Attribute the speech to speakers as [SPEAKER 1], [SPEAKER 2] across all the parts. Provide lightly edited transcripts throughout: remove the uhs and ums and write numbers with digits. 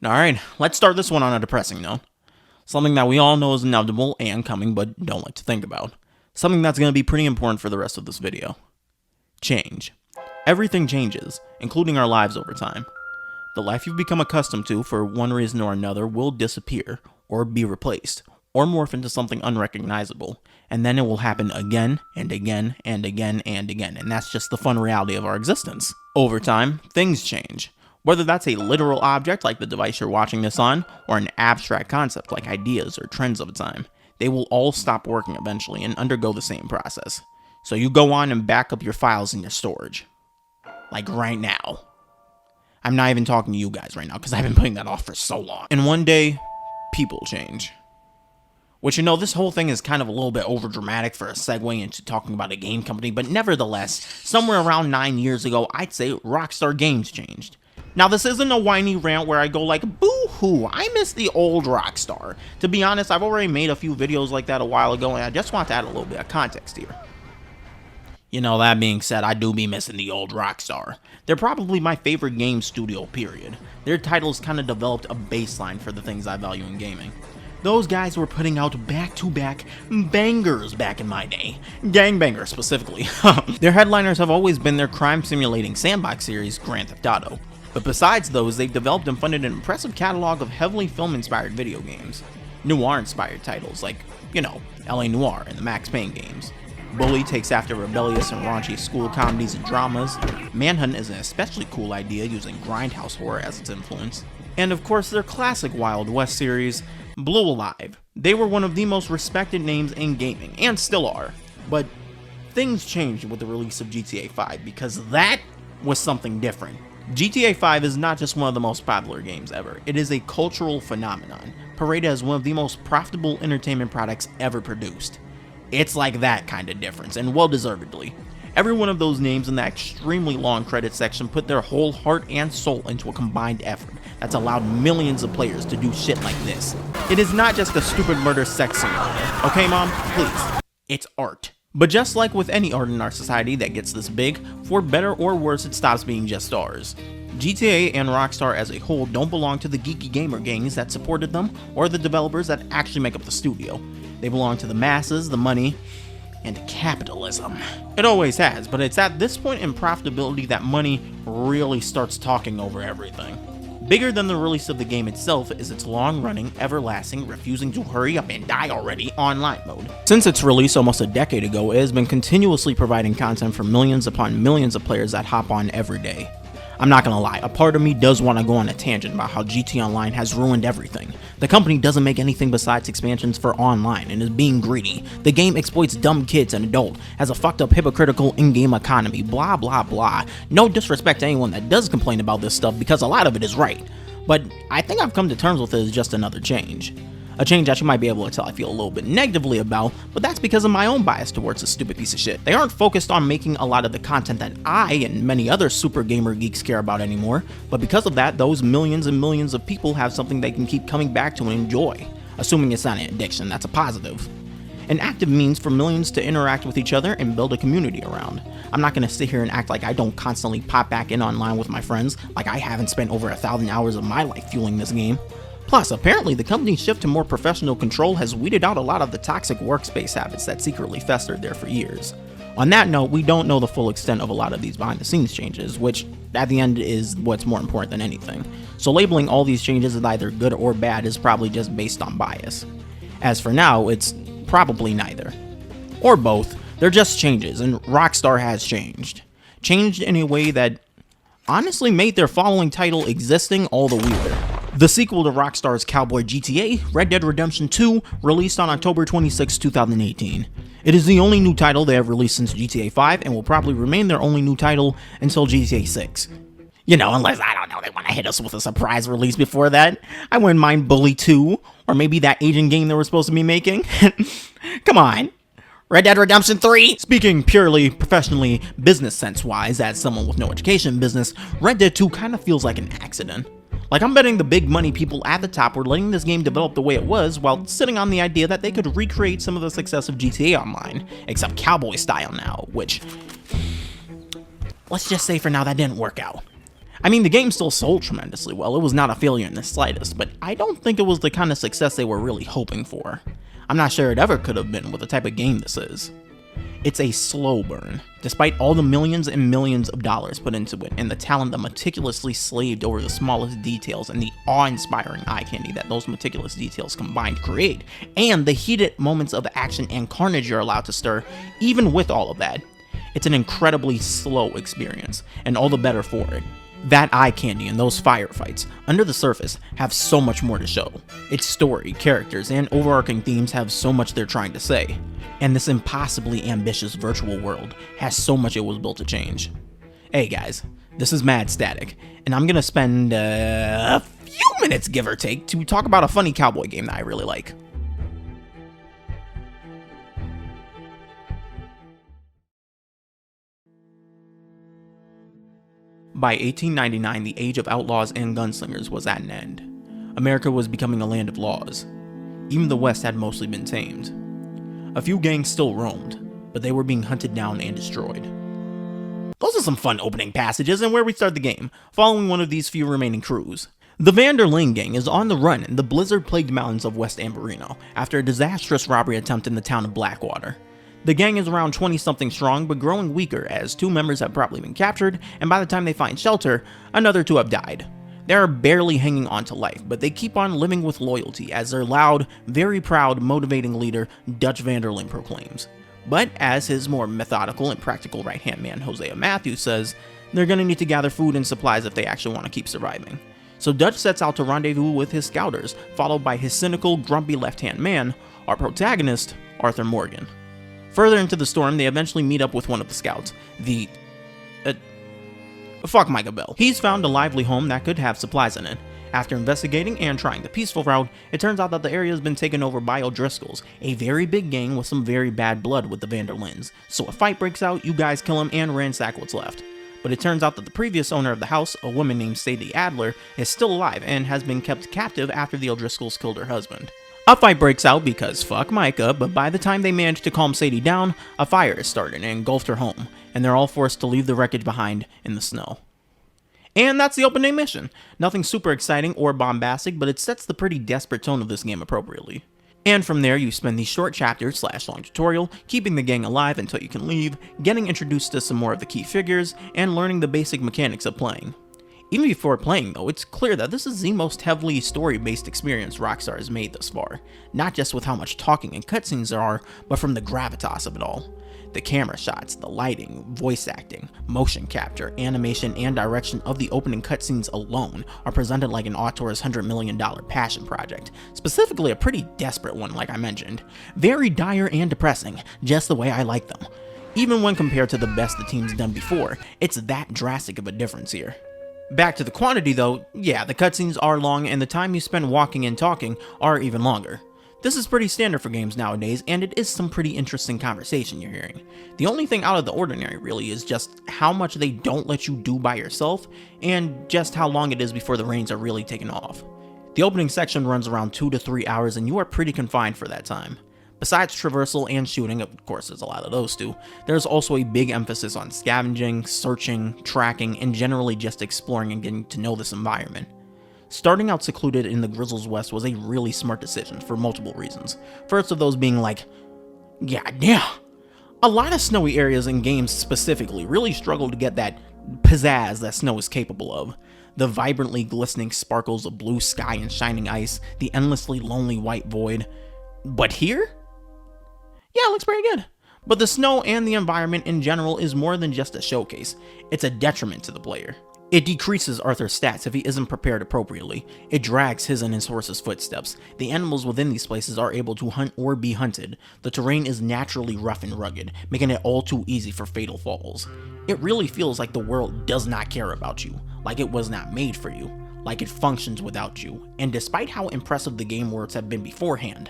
[SPEAKER 1] Alright, let's start this one on a depressing note. Something that we all know is inevitable and coming but don't like to think about. Something that's going to be pretty important for the rest of this video. Change. Everything changes, including our lives over time. The life you've become accustomed to for one reason or another will disappear, or be replaced, or morph into something unrecognizable, and then it will happen again and again and again and again, and that's just the fun reality of our existence. Over time, things change. Whether that's a literal object like the device you're watching this on, or an abstract concept like ideas or trends of a time, they will all stop working eventually and undergo the same process. So you go on and back up your files in your storage. Like right now. I'm not even talking to you guys right now because I've been putting that off for so long. And one day, people change. Which, you know, this whole thing is kind of a little bit over dramatic for a segue into talking about a game company, but nevertheless, somewhere around 9 years ago, I'd say Rockstar Games changed. Now, this isn't a whiny rant where I go like, boo-hoo, I miss the old Rockstar. To be honest, I've already made a few videos like that a while ago, and I just want to add a little bit of context here. You know, that being said, I do be missing the old Rockstar. They're probably my favorite game studio, period. Their titles kind of developed a baseline for the things I value in gaming. Those guys were putting out back-to-back bangers back in my day. Gangbangers, specifically. Their headliners have always been their crime-simulating sandbox series, Grand Theft Auto. But besides those, they've developed and funded an impressive catalog of heavily film-inspired video games. Noir-inspired titles like, you know, LA Noire and the Max Payne games. Bully takes after rebellious and raunchy school comedies and dramas. Manhunt is an especially cool idea using grindhouse horror as its influence. And of course their classic Wild West series, Blue Alive. They were one of the most respected names in gaming, and still are. But things changed with the release of GTA 5 because that was something different. GTA 5 is not just one of the most popular games ever, it is a cultural phenomenon, paraded as one of the most profitable entertainment products ever produced. It's like that kind of difference, and well-deservedly. Every one of those names in that extremely long credit section put their whole heart and soul into a combined effort that's allowed millions of players to do shit like this. It is not just a stupid murder sex simulator, okay mom? Please. It's art. But just like with any art in our society that gets this big, for better or worse it stops being just ours. GTA and Rockstar as a whole don't belong to the geeky gamer gangs that supported them, or the developers that actually make up the studio. They belong to the masses, the money, and capitalism. It always has, but it's at this point in profitability that money really starts talking over everything. Bigger than the release of the game itself is its long-running, everlasting, refusing to hurry up and die already online mode. Since its release almost a decade ago, it has been continuously providing content for millions upon millions of players that hop on every day. I'm not gonna lie, a part of me does want to go on a tangent about how GT Online has ruined everything. The company doesn't make anything besides expansions for online and is being greedy. The game exploits dumb kids and adults, has a fucked up hypocritical in-game economy, blah blah blah. No disrespect to anyone that does complain about this stuff because a lot of it is right. But I think I've come to terms with it as just another change. A change that you might be able to tell I feel a little bit negatively about, but that's because of my own bias towards this stupid piece of shit. They aren't focused on making a lot of the content that I and many other super gamer geeks care about anymore, but because of that, those millions and millions of people have something they can keep coming back to and enjoy. Assuming it's not an addiction, that's a positive. An active means for millions to interact with each other and build a community around. I'm not gonna sit here and act like I don't constantly pop back in online with my friends, like I haven't spent over 1,000 hours of my life fueling this game. Plus, apparently the company's shift to more professional control has weeded out a lot of the toxic workspace habits that secretly festered there for years. On that note, we don't know the full extent of a lot of these behind the scenes changes, which at the end is what's more important than anything. So labeling all these changes as either good or bad is probably just based on bias. As for now, it's probably neither. Or both. They're just changes, and Rockstar has changed. Changed in a way that honestly made their following title existing all the weirder. The sequel to Rockstar's Cowboy GTA, Red Dead Redemption 2, released on October 26, 2018. It is the only new title they have released since GTA 5 and will probably remain their only new title until GTA 6. You know, unless, I don't know, they want to hit us with a surprise release before that. I wouldn't mind Bully 2, or maybe that Asian game they were supposed to be making. Come on. Red Dead Redemption 3? Speaking purely professionally, business sense-wise, as someone with no education in business, Red Dead 2 kind of feels like an accident. Like, I'm betting the big money people at the top were letting this game develop the way it was while sitting on the idea that they could recreate some of the success of GTA Online, except cowboy style now, which, let's just say for now that didn't work out. I mean, the game still sold tremendously well, it was not a failure in the slightest, but I don't think it was the kind of success they were really hoping for. I'm not sure it ever could have been with the type of game this is. It's a slow burn, despite all the millions and millions of dollars put into it and the talent that meticulously slaved over the smallest details and the awe-inspiring eye candy that those meticulous details combined create, and the heated moments of action and carnage you're allowed to stir. Even with all of that, it's an incredibly slow experience, and all the better for it. That eye candy and those firefights, under the surface, have so much more to show. Its story, characters, and overarching themes have so much they're trying to say. And this impossibly ambitious virtual world has so much it was built to change. Hey guys, this is Mad Static, and I'm gonna spend a few minutes, give or take, to talk about a funny cowboy game that I really like. By 1899, the age of outlaws and gunslingers was at an end. America was becoming a land of laws. Even the West had mostly been tamed. A few gangs still roamed, but they were being hunted down and destroyed. Those are some fun opening passages, and where we start the game, following one of these few remaining crews. The Van der Linde gang is on the run in the blizzard-plagued mountains of West Amberino after a disastrous robbery attempt in the town of Blackwater. The gang is around 20-something strong, but growing weaker as 2 members have probably been captured, and by the time they find shelter, another 2 have died. They are barely hanging on to life, but they keep on living with loyalty as their loud, very proud, motivating leader, Dutch Van der Linde, proclaims. But as his more methodical and practical right-hand man, Hosea Matthews, says, they're gonna need to gather food and supplies if they actually want to keep surviving. So Dutch sets out to rendezvous with his scouters, followed by his cynical, grumpy left-hand man, our protagonist, Arthur Morgan. Further into the storm, they eventually meet up with one of the scouts, fuck Micah Bell. He's found a lively home that could have supplies in it. After investigating and trying the peaceful route, it turns out that the area has been taken over by O'Driscolls, a very big gang with some very bad blood with the Van der Lindes. So a fight breaks out, you guys kill him and ransack what's left. But it turns out that the previous owner of the house, a woman named Sadie Adler, is still alive and has been kept captive after the O'Driscolls killed her husband. A fight breaks out because fuck Micah, but by the time they manage to calm Sadie down, a fire is started and engulfed her home, and they're all forced to leave the wreckage behind in the snow. And that's the opening mission. Nothing super exciting or bombastic, but it sets the pretty desperate tone of this game appropriately. And from there, you spend these short chapters / long tutorial, keeping the gang alive until you can leave, getting introduced to some more of the key figures, and learning the basic mechanics of playing. Even before playing though, it's clear that this is the most heavily story-based experience Rockstar has made thus far, not just with how much talking and cutscenes there are, but from the gravitas of it all. The camera shots, the lighting, voice acting, motion capture, animation, and direction of the opening cutscenes alone are presented like an auteur's $100 million passion project, specifically a pretty desperate one like I mentioned. Very dire and depressing, just the way I like them. Even when compared to the best the team's done before, it's that drastic of a difference here. Back to the quantity though, yeah, the cutscenes are long and the time you spend walking and talking are even longer. This is pretty standard for games nowadays, and it is some pretty interesting conversation you're hearing. The only thing out of the ordinary really is just how much they don't let you do by yourself, and just how long it is before the reins are really taken off. The opening section runs around 2 to 3 hours and you are pretty confined for that time. Besides traversal and shooting, of course there's a lot of those too, there's also a big emphasis on scavenging, searching, tracking, and generally just exploring and getting to know this environment. Starting out secluded in the Grizzles West was a really smart decision for multiple reasons. First of those being like, yeah, a lot of snowy areas in games specifically really struggle to get that pizzazz that snow is capable of. The vibrantly glistening sparkles of blue sky and shining ice, the endlessly lonely white void. But here? Yeah, it looks pretty good. But the snow and the environment in general is more than just a showcase. It's a detriment to the player. It decreases Arthur's stats if he isn't prepared appropriately. It drags his and his horse's footsteps. The animals within these places are able to hunt or be hunted. The terrain is naturally rough and rugged, making it all too easy for fatal falls. It really feels like the world does not care about you, like it was not made for you, like it functions without you, and despite how impressive the game worlds have been beforehand,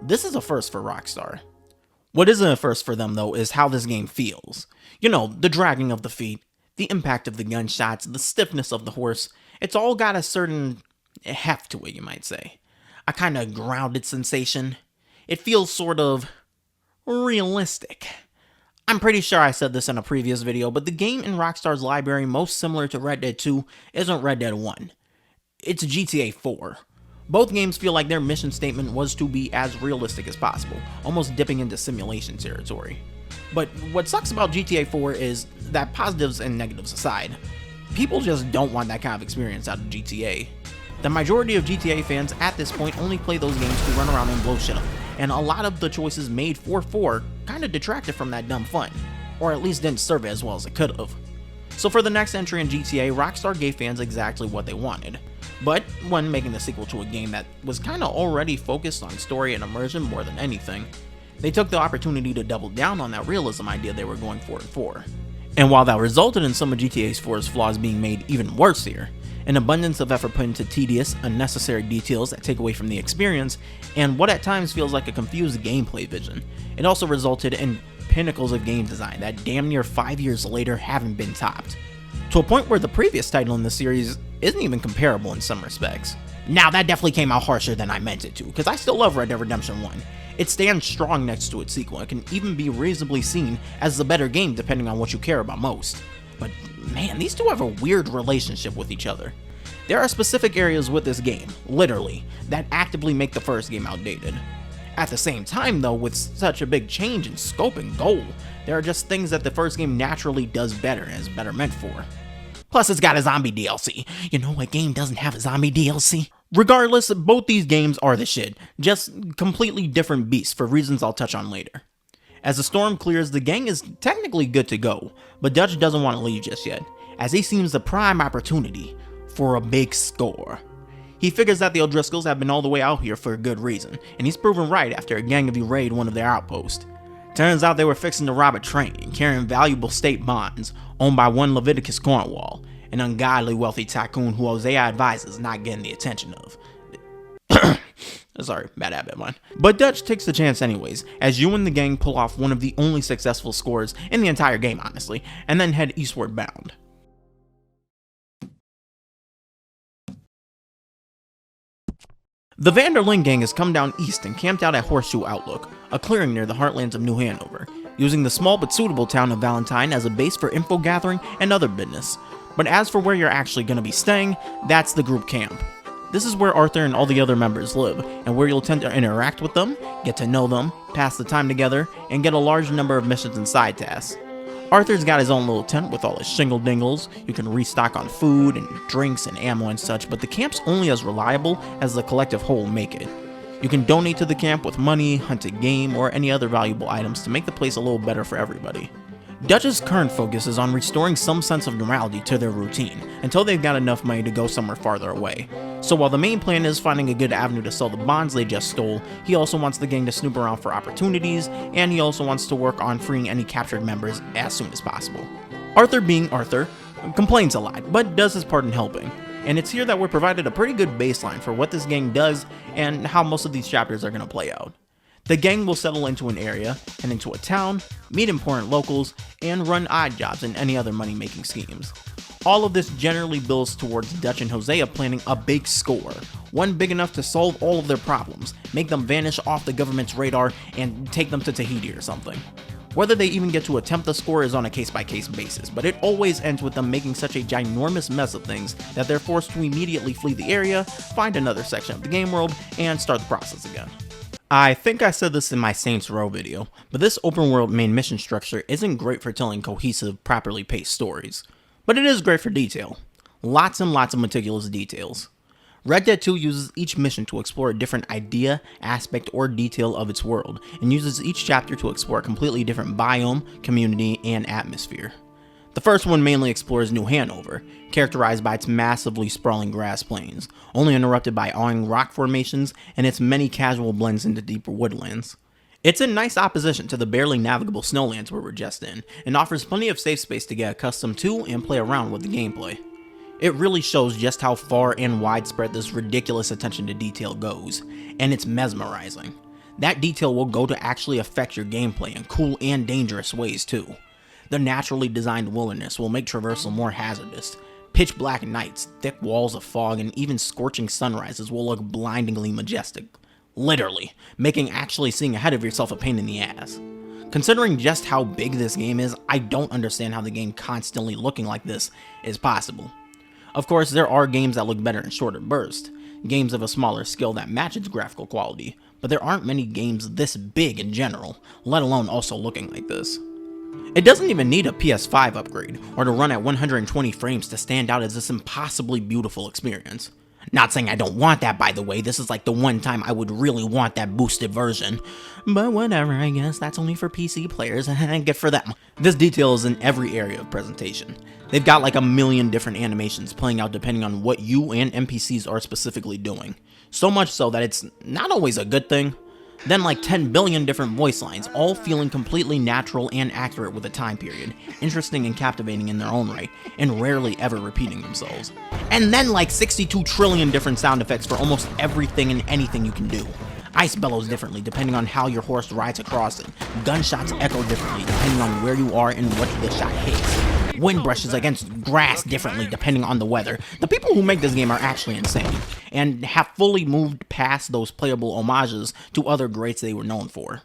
[SPEAKER 1] this is a first for Rockstar. What isn't a first for them though is how this game feels. You know, the dragging of the feet, the impact of the gunshots, the stiffness of the horse, it's all got a certain heft to it, you might say. A kind of grounded sensation. It feels sort of realistic. I'm pretty sure I said this in a previous video, but the game in Rockstar's library most similar to Red Dead 2 isn't Red Dead 1. It's GTA 4. Both games feel like their mission statement was to be as realistic as possible, almost dipping into simulation territory. But what sucks about GTA 4 is that, positives and negatives aside, people just don't want that kind of experience out of GTA. The majority of GTA fans at this point only play those games to run around and blow shit up, and a lot of the choices made for 4 kinda detracted from that dumb fun, or at least didn't serve it as well as it could've. So for the next entry in GTA, Rockstar gave fans exactly what they wanted. But when making the sequel to a game that was kinda already focused on story and immersion more than anything, they took the opportunity to double down on that realism idea they were going for in 4. And while that resulted in some of GTA 4's flaws being made even worse here, an abundance of effort put into tedious, unnecessary details that take away from the experience, and what at times feels like a confused gameplay vision, it also resulted in pinnacles of game design that damn near 5 years later haven't been topped, to a point where the previous title in the series isn't even comparable in some respects. Now that definitely came out harsher than I meant it to, because I still love Red Dead Redemption 1. It stands strong next to its sequel and can even be reasonably seen as the better game depending on what you care about most. But man, these two have a weird relationship with each other. There are specific areas with this game, literally, that actively make the first game outdated. At the same time though, with such a big change in scope and goal, there are just things that the first game naturally does better and is better meant for. Plus it's got a zombie DLC. You know what game doesn't have a zombie DLC? Regardless, both these games are the shit, just completely different beasts for reasons I'll touch on later. As the storm clears, the gang is technically good to go, but Dutch doesn't want to leave just yet, as he seems the prime opportunity for a big score. He figures that the O'Driscolls have been all the way out here for a good reason, and he's proven right after a gang of you raid one of their outposts. Turns out they were fixing to rob a train, carrying valuable state bonds, owned by one Leviticus Cornwall, an ungodly wealthy tycoon who Hosea advises not getting the attention of. Sorry, bad habit of mine. But Dutch takes the chance anyways, as you and the gang pull off one of the only successful scores in the entire game honestly, and then head eastward bound. The Vanderlyn gang has come down east and camped out at Horseshoe Outlook, a clearing near the heartlands of New Hanover, using the small but suitable town of Valentine as a base for info gathering and other business. But as for where you're actually going to be staying, that's the group camp. This is where Arthur and all the other members live, and where you'll tend to interact with them, get to know them, pass the time together, and get a large number of missions and side tasks. Arthur's got his own little tent with all his shingle dingles, you can restock on food and drinks and ammo and such, but the camp's only as reliable as the collective whole make it. You can donate to the camp with money, hunted game, or any other valuable items to make the place a little better for everybody. Dutch's current focus is on restoring some sense of normality to their routine, until they've got enough money to go somewhere farther away. So while the main plan is finding a good avenue to sell the bonds they just stole, he also wants the gang to snoop around for opportunities, and he also wants to work on freeing any captured members as soon as possible. Arthur, being Arthur, complains a lot, but does his part in helping. And it's here that we're provided a pretty good baseline for what this gang does and how most of these chapters are going to play out. The gang will settle into an area, and into a town, meet important locals, and run odd jobs and any other money-making schemes. All of this generally builds towards Dutch and Hosea planning a big score, one big enough to solve all of their problems, make them vanish off the government's radar, and take them to Tahiti or something. Whether they even get to attempt the score is on a case-by-case basis, but it always ends with them making such a ginormous mess of things that they're forced to immediately flee the area, find another section of the game world, and start the process again. I think I said this in my Saints Row video, but this open world main mission structure isn't great for telling cohesive, properly paced stories. But it is great for detail. Lots and lots of meticulous details. Red Dead 2 uses each mission to explore a different idea, aspect, or detail of its world, and uses each chapter to explore a completely different biome, community, and atmosphere. The first one mainly explores New Hanover, characterized by its massively sprawling grass plains, only interrupted by awing rock formations and its many casual blends into deeper woodlands. It's in nice opposition to the barely navigable snowlands we were just in, and offers plenty of safe space to get accustomed to and play around with the gameplay. It really shows just how far and widespread this ridiculous attention to detail goes, and it's mesmerizing. That detail will go to actually affect your gameplay in cool and dangerous ways too. The naturally designed wilderness will make traversal more hazardous. Pitch black nights, thick walls of fog, and even scorching sunrises will look blindingly majestic. Literally, making actually seeing ahead of yourself a pain in the ass. Considering just how big this game is, I don't understand how the game constantly looking like this is possible. Of course, there are games that look better in shorter bursts, games of a smaller scale that match its graphical quality, but there aren't many games this big in general, let alone also looking like this. It doesn't even need a PS5 upgrade, or to run at 120 frames to stand out as this impossibly beautiful experience. Not saying I don't want that, by the way, this is like the one time I would really want that boosted version. But whatever, I guess that's only for PC players, good for them. This detail is in every area of presentation. They've got like a million different animations playing out depending on what you and NPCs are specifically doing. So much so that it's not always a good thing. Then like 10 billion different voice lines, all feeling completely natural and accurate with a time period, interesting and captivating in their own right, and rarely ever repeating themselves. And then like 62 trillion different sound effects for almost everything and anything you can do. Ice bellows differently depending on how your horse rides across it. Gunshots echo differently depending on where you are and what the shot hits. Wind brushes against grass differently depending on the weather. The people who make this game are actually insane, and have fully moved past those playable homages to other greats they were known for.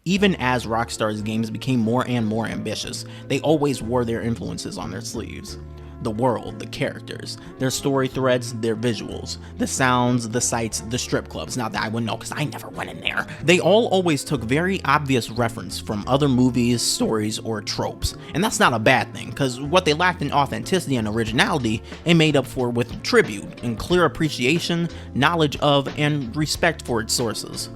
[SPEAKER 1] Even as Rockstar's games became more and more ambitious, they always wore their influences on their sleeves. The world, the characters, their story threads, their visuals, the sounds, the sights, the strip clubs. Not that I would know because I never went in there. They all always took very obvious reference from other movies, stories, or tropes. And that's not a bad thing, because what they lacked in authenticity and originality, it made up for with tribute and clear appreciation, knowledge of, and respect for its sources.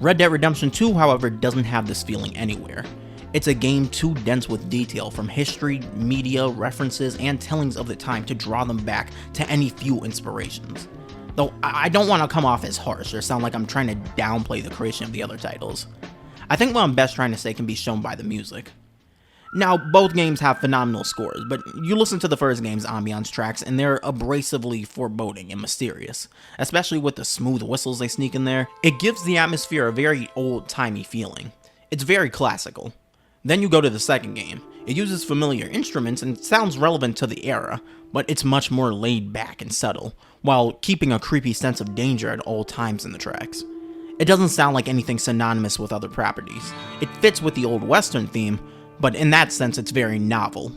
[SPEAKER 1] Red Dead Redemption 2, however, doesn't have this feeling anywhere. It's a game too dense with detail from history, media, references, and tellings of the time to draw them back to any few inspirations. Though I don't want to come off as harsh or sound like I'm trying to downplay the creation of the other titles. I think what I'm best trying to say can be shown by the music. Now, both games have phenomenal scores, but you listen to the first game's ambiance tracks and they're abrasively foreboding and mysterious, especially with the smooth whistles they sneak in there. It gives the atmosphere a very old-timey feeling. It's very classical. Then you go to the second game. It uses familiar instruments and sounds relevant to the era, but it's much more laid back and subtle, while keeping a creepy sense of danger at all times in the tracks. It doesn't sound like anything synonymous with other properties. It fits with the old Western theme, but in that sense it's very novel.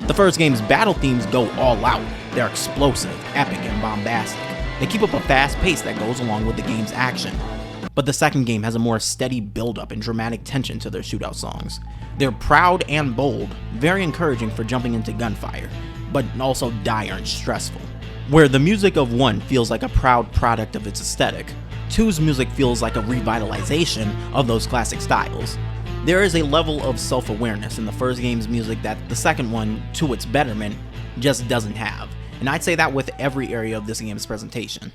[SPEAKER 1] The first game's battle themes go all out. They're explosive, epic, and bombastic. They keep up a fast pace that goes along with the game's action. But the second game has a more steady build-up and dramatic tension to their shootout songs. They're proud and bold, very encouraging for jumping into gunfire, but also dire and stressful. Where the music of 1 feels like a proud product of its aesthetic, 2's music feels like a revitalization of those classic styles. There is a level of self-awareness in the first game's music that the second one, to its betterment, just doesn't have, and I'd say that with every area of this game's presentation.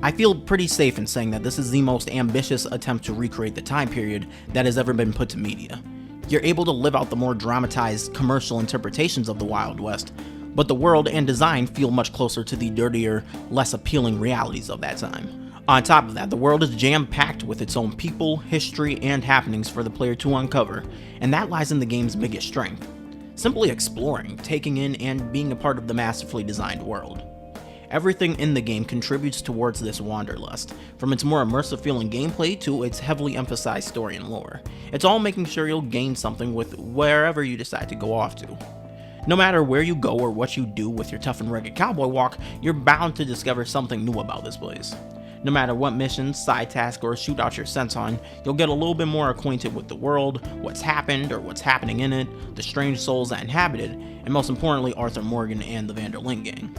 [SPEAKER 1] I feel pretty safe in saying that this is the most ambitious attempt to recreate the time period that has ever been put to media. You're able to live out the more dramatized commercial interpretations of the Wild West, but the world and design feel much closer to the dirtier, less appealing realities of that time. On top of that, the world is jam-packed with its own people, history, and happenings for the player to uncover, and that lies in the game's biggest strength. Simply exploring, taking in, and being a part of the masterfully designed world. Everything in the game contributes towards this wanderlust, from its more immersive feeling gameplay to its heavily emphasized story and lore. It's all making sure you'll gain something with wherever you decide to go off to. No matter where you go or what you do with your tough and rugged cowboy walk, you're bound to discover something new about this place. No matter what missions, side task, or shootout you're sent on, you'll get a little bit more acquainted with the world, what's happened or what's happening in it, the strange souls that inhabit it, and most importantly Arthur Morgan and the Van der Linde gang.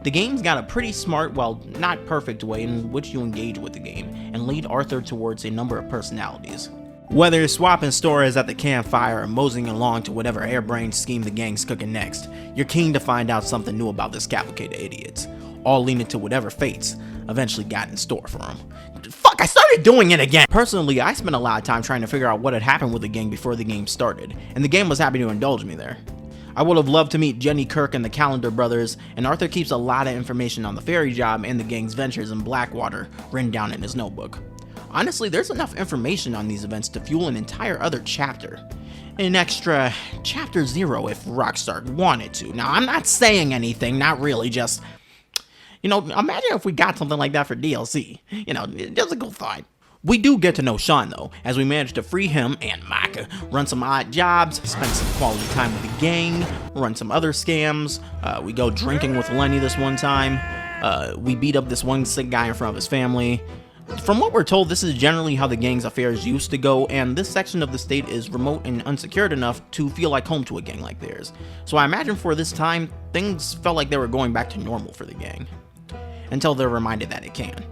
[SPEAKER 1] The game's got a pretty smart, while not perfect way in which you engage with the game, and lead Arthur towards a number of personalities. Whether you're swapping stories at the campfire or moseying along to whatever harebrained scheme the gang's cooking next, you're keen to find out something new about this cavalcade of idiots, all leaning to whatever fates eventually got in store for them. Fuck, I started doing it again! Personally, I spent a lot of time trying to figure out what had happened with the gang before the game started, and the game was happy to indulge me there. I would have loved to meet Jenny Kirk and the Calendar brothers, and Arthur keeps a lot of information on the ferry job and the gang's ventures in Blackwater written down in his notebook. Honestly, there's enough information on these events to fuel an entire other chapter. An extra Chapter 0 if Rockstar wanted to. Now, I'm not saying anything, not really, just, imagine if we got something like that for DLC. Just a cool thought. We do get to know Sean though, as we manage to free him and Micah, run some odd jobs, spend some quality time with the gang, run some other scams, we go drinking with Lenny this one time, we beat up this one sick guy in front of his family. From what we're told, this is generally how the gang's affairs used to go, and this section of the state is remote and unsecured enough to feel like home to a gang like theirs. So I imagine for this time, things felt like they were going back to normal for the gang. Until they're reminded that it can.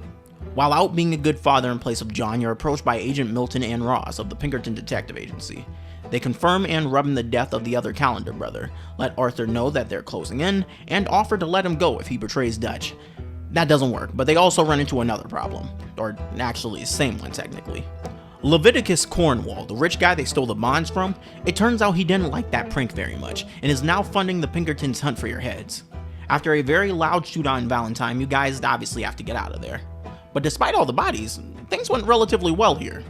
[SPEAKER 1] While out being a good father in place of John, you're approached by Agent Milton and Ross of the Pinkerton Detective Agency. They confirm and rub in the death of the other Calendar brother, let Arthur know that they're closing in, and offer to let him go if he betrays Dutch. That doesn't work, but they also run into another problem. Or actually, same one technically. Leviticus Cornwall, the rich guy they stole the bonds from, it turns out he didn't like that prank very much, and is now funding the Pinkertons' hunt for your heads. After a very loud shootout in Valentine, you guys obviously have to get out of there. But despite all the bodies, things went relatively well here.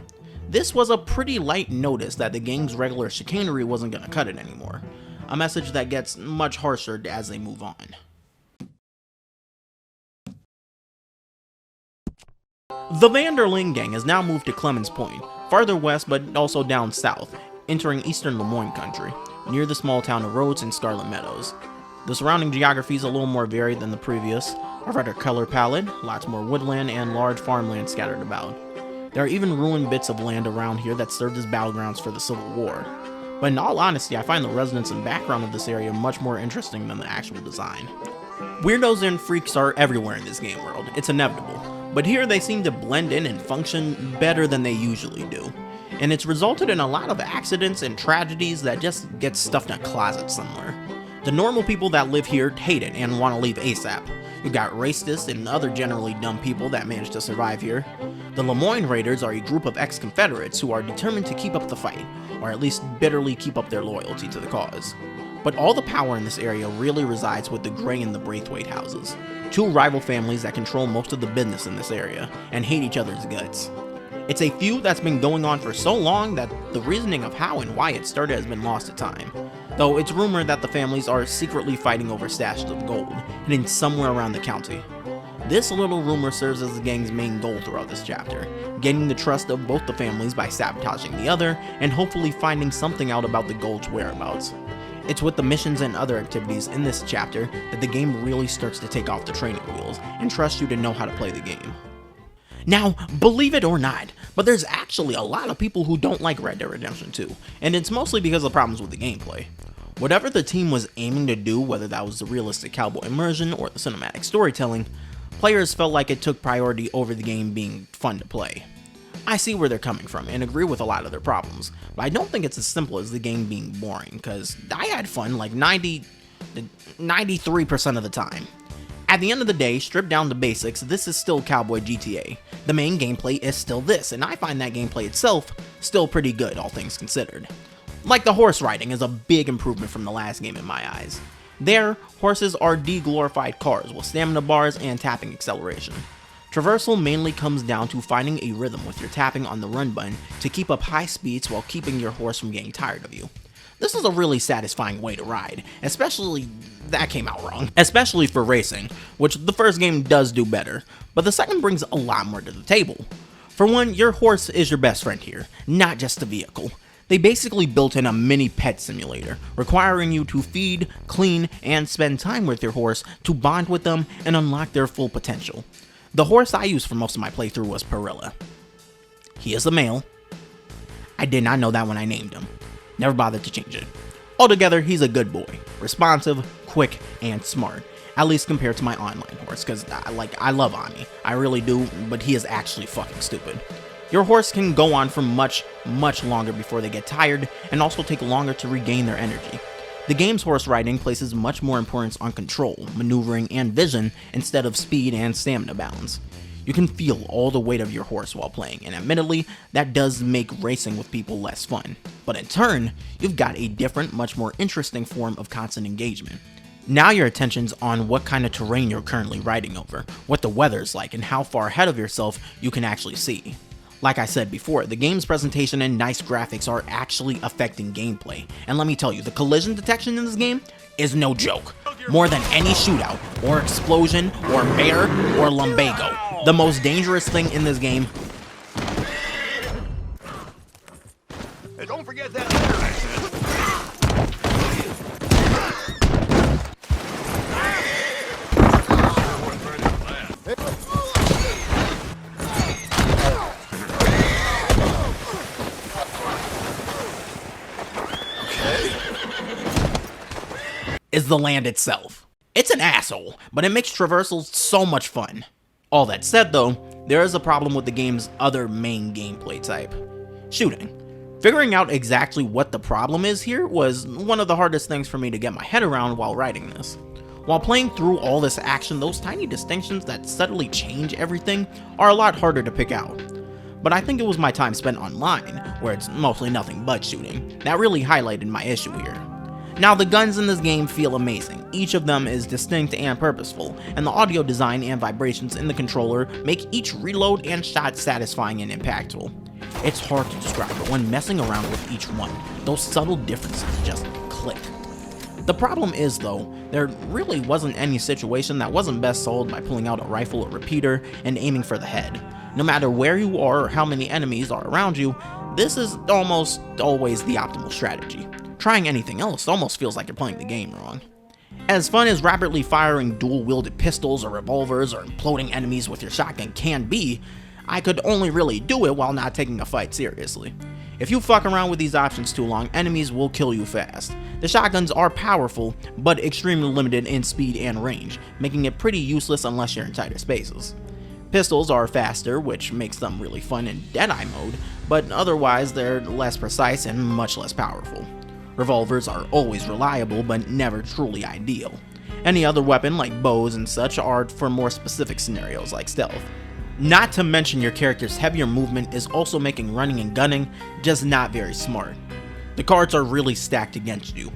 [SPEAKER 1] This was a pretty light notice that the gang's regular chicanery wasn't gonna cut it anymore. A message that gets much harsher as they move on. The Vanderling gang has now moved to Clemens Point, farther west but also down south, entering eastern Lemoyne country, near the small town of Rhodes and Scarlet Meadows. The surrounding geography is a little more varied than the previous, a redder color palette, lots more woodland, and large farmland scattered about. There are even ruined bits of land around here that served as battlegrounds for the Civil War. But in all honesty, I find the residents and background of this area much more interesting than the actual design. Weirdos and freaks are everywhere in this game world, it's inevitable, but here they seem to blend in and function better than they usually do. And it's resulted in a lot of accidents and tragedies that just get stuffed in a closet somewhere. The normal people that live here hate it and want to leave ASAP. You've got racists and other generally dumb people that manage to survive here. The Lemoyne Raiders are a group of ex-Confederates who are determined to keep up the fight, or at least bitterly keep up their loyalty to the cause. But all the power in this area really resides with the Gray and the Braithwaite houses, two rival families that control most of the business in this area and hate each other's guts. It's a feud that's been going on for so long that the reasoning of how and why it started has been lost to time, though it's rumored that the families are secretly fighting over stashes of gold hidden somewhere around the county. This little rumor serves as the gang's main goal throughout this chapter, gaining the trust of both the families by sabotaging the other and hopefully finding something out about the gold's whereabouts. It's with the missions and other activities in this chapter that the game really starts to take off the training wheels and trust you to know how to play the game. Now, believe it or not, but there's actually a lot of people who don't like Red Dead Redemption 2, and it's mostly because of problems with the gameplay. Whatever the team was aiming to do, whether that was the realistic cowboy immersion or the cinematic storytelling, players felt like it took priority over the game being fun to play. I see where they're coming from and agree with a lot of their problems, but I don't think it's as simple as the game being boring, because I had fun like 93% of the time. At the end of the day, stripped down to basics, this is still Cowboy GTA. The main gameplay is still this, and I find that gameplay itself still pretty good, all things considered. Like the horse riding is a big improvement from the last game in my eyes. There, horses are de-glorified cars with stamina bars and tapping acceleration. Traversal mainly comes down to finding a rhythm with your tapping on the run button to keep up high speeds while keeping your horse from getting tired of you. This is a really satisfying way to ride, especially for racing, which the first game does do better, but the second brings a lot more to the table. For one, your horse is your best friend here, not just a vehicle. They basically built in a mini pet simulator, requiring you to feed, clean, and spend time with your horse to bond with them and unlock their full potential. The horse I used for most of my playthrough was Perilla. He is a male. I did not know that when I named him. Never bothered to change it. Altogether, he's a good boy, responsive, quick, and smart, at least compared to my online horse, because I love Ami, I really do, but he is actually fucking stupid. Your horse can go on for much longer before they get tired, and also take longer to regain their energy. The game's horse riding places much more importance on control, maneuvering, and vision instead of speed and stamina balance. You can feel all the weight of your horse while playing, and admittedly, that does make racing with people less fun. But in turn, you've got a different, much more interesting form of constant engagement. Now your attention's on what kind of terrain you're currently riding over, what the weather's like, and how far ahead of yourself you can actually see. Like I said before, the game's presentation and nice graphics are actually affecting gameplay, and let me tell you, the collision detection in this game is no joke. More than any shootout, or explosion, or bear, or lumbago. The most dangerous thing in this game is the land itself. It's an asshole, but it makes traversals so much fun. All that said though, there is a problem with the game's other main gameplay type: shooting. Figuring out exactly what the problem is here was one of the hardest things for me to get my head around while writing this. While playing through all this action, those tiny distinctions that subtly change everything are a lot harder to pick out. But I think it was my time spent online, where it's mostly nothing but shooting, that really highlighted my issue here. Now, the guns in this game feel amazing. Each of them is distinct and purposeful, and the audio design and vibrations in the controller make each reload and shot satisfying and impactful. It's hard to describe, but when messing around with each one, those subtle differences just click. The problem is though, there really wasn't any situation that wasn't best solved by pulling out a rifle or repeater and aiming for the head. No matter where you are or how many enemies are around you, this is almost always the optimal strategy. Trying anything else almost feels like you're playing the game wrong. As fun as rapidly firing dual-wielded pistols or revolvers or imploding enemies with your shotgun can be, I could only really do it while not taking a fight seriously. If you fuck around with these options too long, enemies will kill you fast. The shotguns are powerful, but extremely limited in speed and range, making it pretty useless unless you're in tighter spaces. Pistols are faster, which makes them really fun in Deadeye mode, but otherwise they're less precise and much less powerful. Revolvers are always reliable, but never truly ideal. Any other weapon, like bows and such, are for more specific scenarios like stealth. Not to mention your character's heavier movement is also making running and gunning just not very smart. The cards are really stacked against you.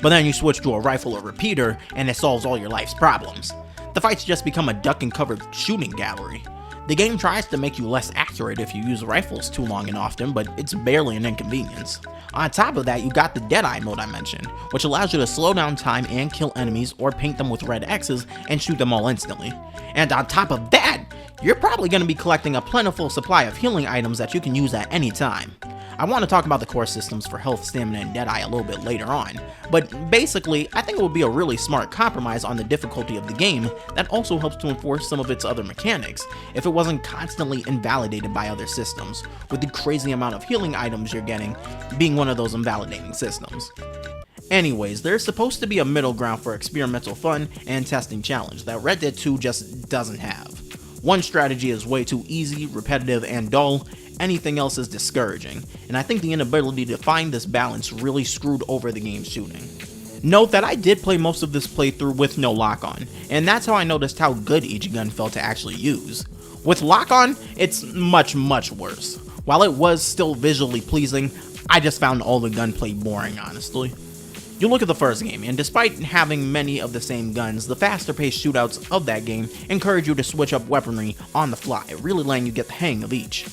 [SPEAKER 1] But then you switch to a rifle or repeater and it solves all your life's problems. The fights just become a duck and cover shooting gallery. The game tries to make you less accurate if you use rifles too long and often, but it's barely an inconvenience. On top of that, you got the Deadeye mode I mentioned, which allows you to slow down time and kill enemies or paint them with red X's and shoot them all instantly. And on top of that, you're probably going to be collecting a plentiful supply of healing items that you can use at any time. I want to talk about the core systems for health, stamina, and Deadeye a little bit later on, but basically, I think it would be a really smart compromise on the difficulty of the game that also helps to enforce some of its other mechanics if it wasn't constantly invalidated by other systems, with the crazy amount of healing items you're getting being one of those invalidating systems. Anyways, there's supposed to be a middle ground for experimental fun and testing challenge that Red Dead 2 just doesn't have. One strategy is way too easy, repetitive, and dull. Anything else is discouraging, and I think the inability to find this balance really screwed over the game's shooting. Note that I did play most of this playthrough with no lock-on, and that's how I noticed how good each gun felt to actually use. With lock-on, it's much worse. While it was still visually pleasing, I just found all the gunplay boring, honestly. You look at the first game, and despite having many of the same guns, the faster paced shootouts of that game encourage you to switch up weaponry on the fly, really letting you get the hang of each.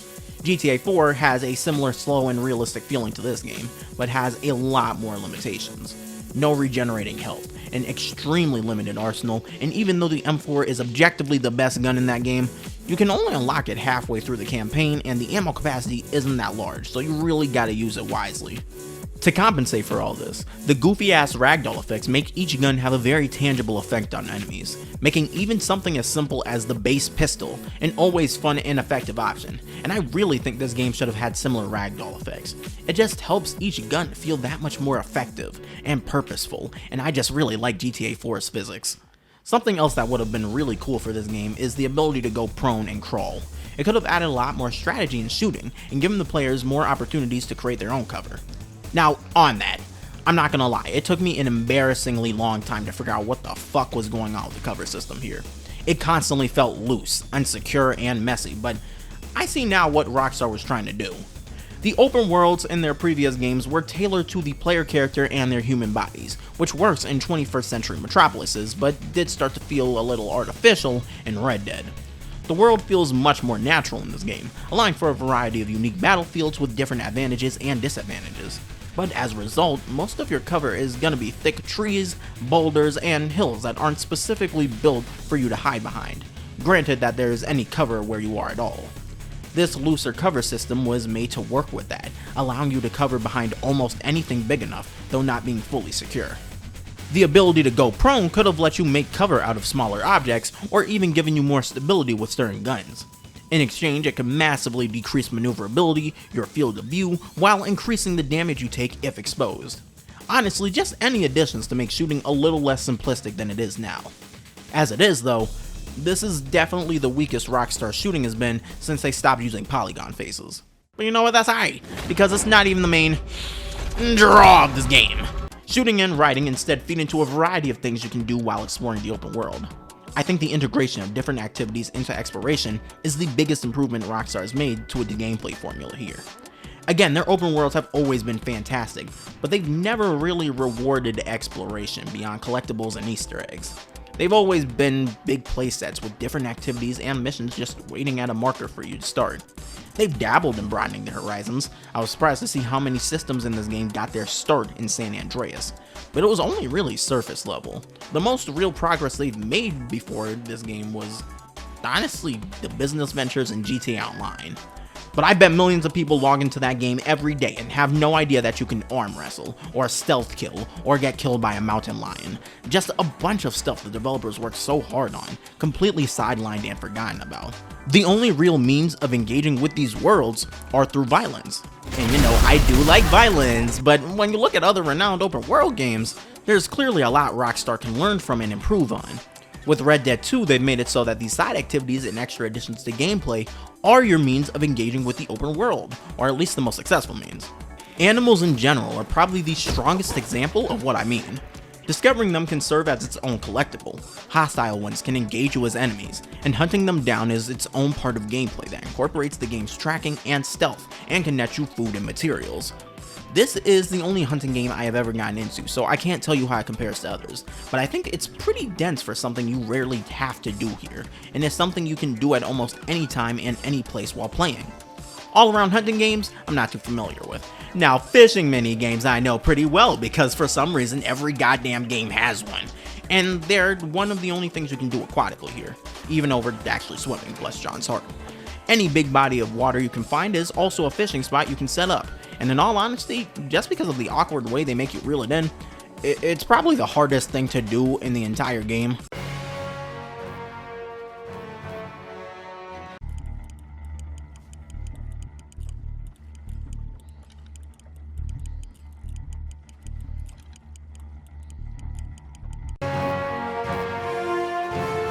[SPEAKER 1] GTA 4 has a similar slow and realistic feeling to this game, but has a lot more limitations. No regenerating health, an extremely limited arsenal, and even though the M4 is objectively the best gun in that game, you can only unlock it halfway through the campaign and the ammo capacity isn't that large, so you really gotta use it wisely. To compensate for all this, the goofy-ass ragdoll effects make each gun have a very tangible effect on enemies, making even something as simple as the base pistol an always fun and effective option, and I really think this game should have had similar ragdoll effects. It just helps each gun feel that much more effective and purposeful, and I just really like GTA 4's physics. Something else that would have been really cool for this game is the ability to go prone and crawl. It could have added a lot more strategy in shooting and given the players more opportunities to create their own cover. Now, on that, I'm not gonna lie, it took me an embarrassingly long time to figure out what the fuck was going on with the cover system here. It constantly felt loose, insecure, and messy, but I see now what Rockstar was trying to do. The open worlds in their previous games were tailored to the player character and their human bodies, which works in 21st century metropolises, but did start to feel a little artificial in Red Dead. The world feels much more natural in this game, allowing for a variety of unique battlefields with different advantages and disadvantages. But as a result, most of your cover is going to be thick trees, boulders, and hills that aren't specifically built for you to hide behind, granted that there is any cover where you are at all. This looser cover system was made to work with that, allowing you to cover behind almost anything big enough, though not being fully secure. The ability to go prone could have let you make cover out of smaller objects, or even given you more stability with certain guns. In exchange, it could massively decrease maneuverability, your field of view, while increasing the damage you take if exposed. Honestly, just any additions to make shooting a little less simplistic than it is now. As it is though, this is definitely the weakest Rockstar shooting has been since they stopped using polygon faces. But you know what, that's alright, because it's not even the main draw of this game. Shooting and riding instead feed into a variety of things you can do while exploring the open world. I think the integration of different activities into exploration is the biggest improvement Rockstar has made to the gameplay formula here. Again, their open worlds have always been fantastic, but they've never really rewarded exploration beyond collectibles and Easter eggs. They've always been big playsets with different activities and missions just waiting at a marker for you to start. They've dabbled in broadening their horizons. I was surprised to see how many systems in this game got their start in San Andreas, but it was only really surface level. The most real progress they've made before this game was, honestly, the business ventures in GTA Online. But I bet millions of people log into that game every day and have no idea that you can arm wrestle, or stealth kill, or get killed by a mountain lion. Just a bunch of stuff the developers worked so hard on, completely sidelined and forgotten about. The only real means of engaging with these worlds are through violence. And you know, I do like violence, but when you look at other renowned open world games, there's clearly a lot Rockstar can learn from and improve on. With Red Dead 2, they've made it so that these side activities and extra additions to gameplay are your means of engaging with the open world, or at least the most successful means. Animals in general are probably the strongest example of what I mean. Discovering them can serve as its own collectible, hostile ones can engage you as enemies, and hunting them down is its own part of gameplay that incorporates the game's tracking and stealth, and can net you food and materials. This is the only hunting game I have ever gotten into, so I can't tell you how it compares to others, but I think it's pretty dense for something you rarely have to do here, and it's something you can do at almost any time and any place while playing. All-around hunting games, I'm not too familiar with. Now, fishing mini games I know pretty well, because for some reason every goddamn game has one, and they're one of the only things you can do aquatically here, even over actually swimming, bless John's heart. Any big body of water you can find is also a fishing spot you can set up. And in all honesty, just because of the awkward way they make you reel it in, it's probably the hardest thing to do in the entire game.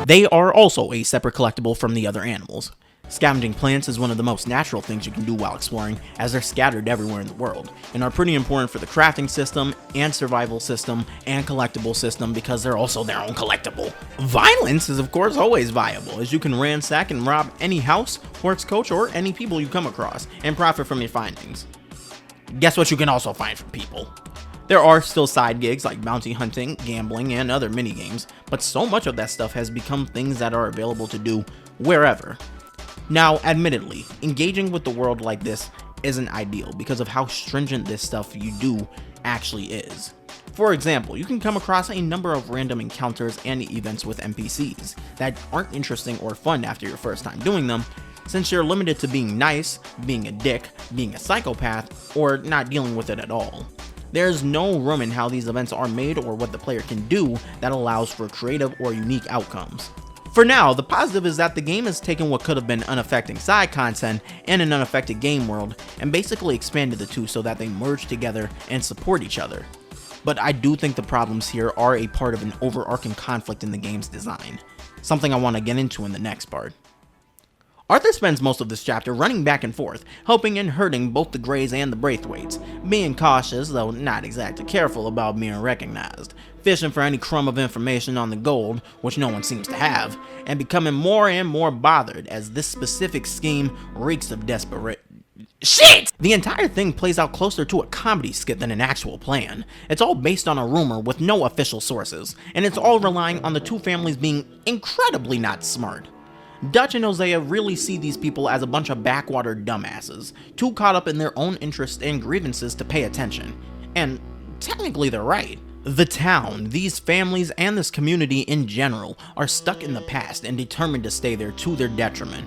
[SPEAKER 1] They are also a separate collectible from the other animals. Scavenging plants is one of the most natural things you can do while exploring, as they're scattered everywhere in the world, and are pretty important for the crafting system, and survival system, and collectible system, because they're also their own collectible. Violence is of course always viable, as you can ransack and rob any house, horse coach, or any people you come across, and profit from your findings. Guess what you can also find from people? There are still side gigs like bounty hunting, gambling, and other minigames, but so much of that stuff has become things that are available to do wherever. Now, admittedly, engaging with the world like this isn't ideal because of how stringent this stuff you do actually is. For example, you can come across a number of random encounters and events with NPCs that aren't interesting or fun after your first time doing them, since you're limited to being nice, being a dick, being a psychopath, or not dealing with it at all. There's no room in how these events are made or what the player can do that allows for creative or unique outcomes. For now, the positive is that the game has taken what could have been unaffecting side content and an unaffected game world and basically expanded the two so that they merge together and support each other. But I do think the problems here are a part of an overarching conflict in the game's design, something I want to get into in the next part. Arthur spends most of this chapter running back and forth, helping and hurting both the Greys and the Braithwaites, being cautious, though not exactly careful about being recognized, fishing for any crumb of information on the gold, which no one seems to have, and becoming more and more bothered as this specific scheme reeks of shit! The entire thing plays out closer to a comedy skit than an actual plan. It's all based on a rumor with no official sources, and it's all relying on the two families being incredibly not smart. Dutch and Hosea really see these people as a bunch of backwater dumbasses, too caught up in their own interests and grievances to pay attention. And technically they're right. The town, these families, and this community in general are stuck in the past and determined to stay there to their detriment.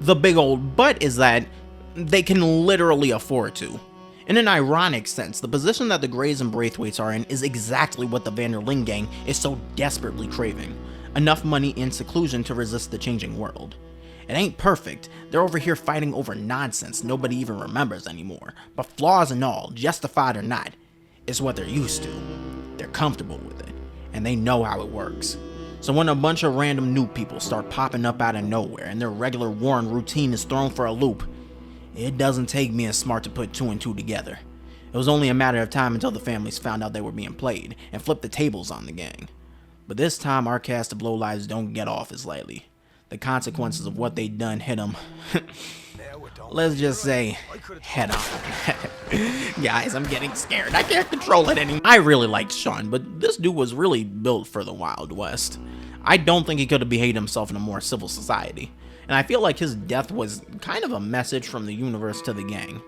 [SPEAKER 1] The big old but is that they can literally afford to. In an ironic sense, the position that the Greys and Braithwaites are in is exactly what the Vanderling gang is so desperately craving. Enough money and seclusion to resist the changing world. It ain't perfect, they're over here fighting over nonsense nobody even remembers anymore, but flaws and all, justified or not, It's what they're used to. They're comfortable with it, and they know how it works. So when a bunch of random new people start popping up out of nowhere and their regular Warren routine is thrown for a loop, it doesn't take me as smart to put two and two together. It was only a matter of time until the families found out they were being played and flipped the tables on the gang. But this time our cast of lowlives don't get off as lightly. The consequences of what they done hit them, let's just say, head on. Guys, I'm getting scared. I can't control it anymore. I really liked Sean, but this dude was really built for the Wild West. I don't think he could have behaved himself in a more civil society. And I feel like his death was kind of a message from the universe to the gang.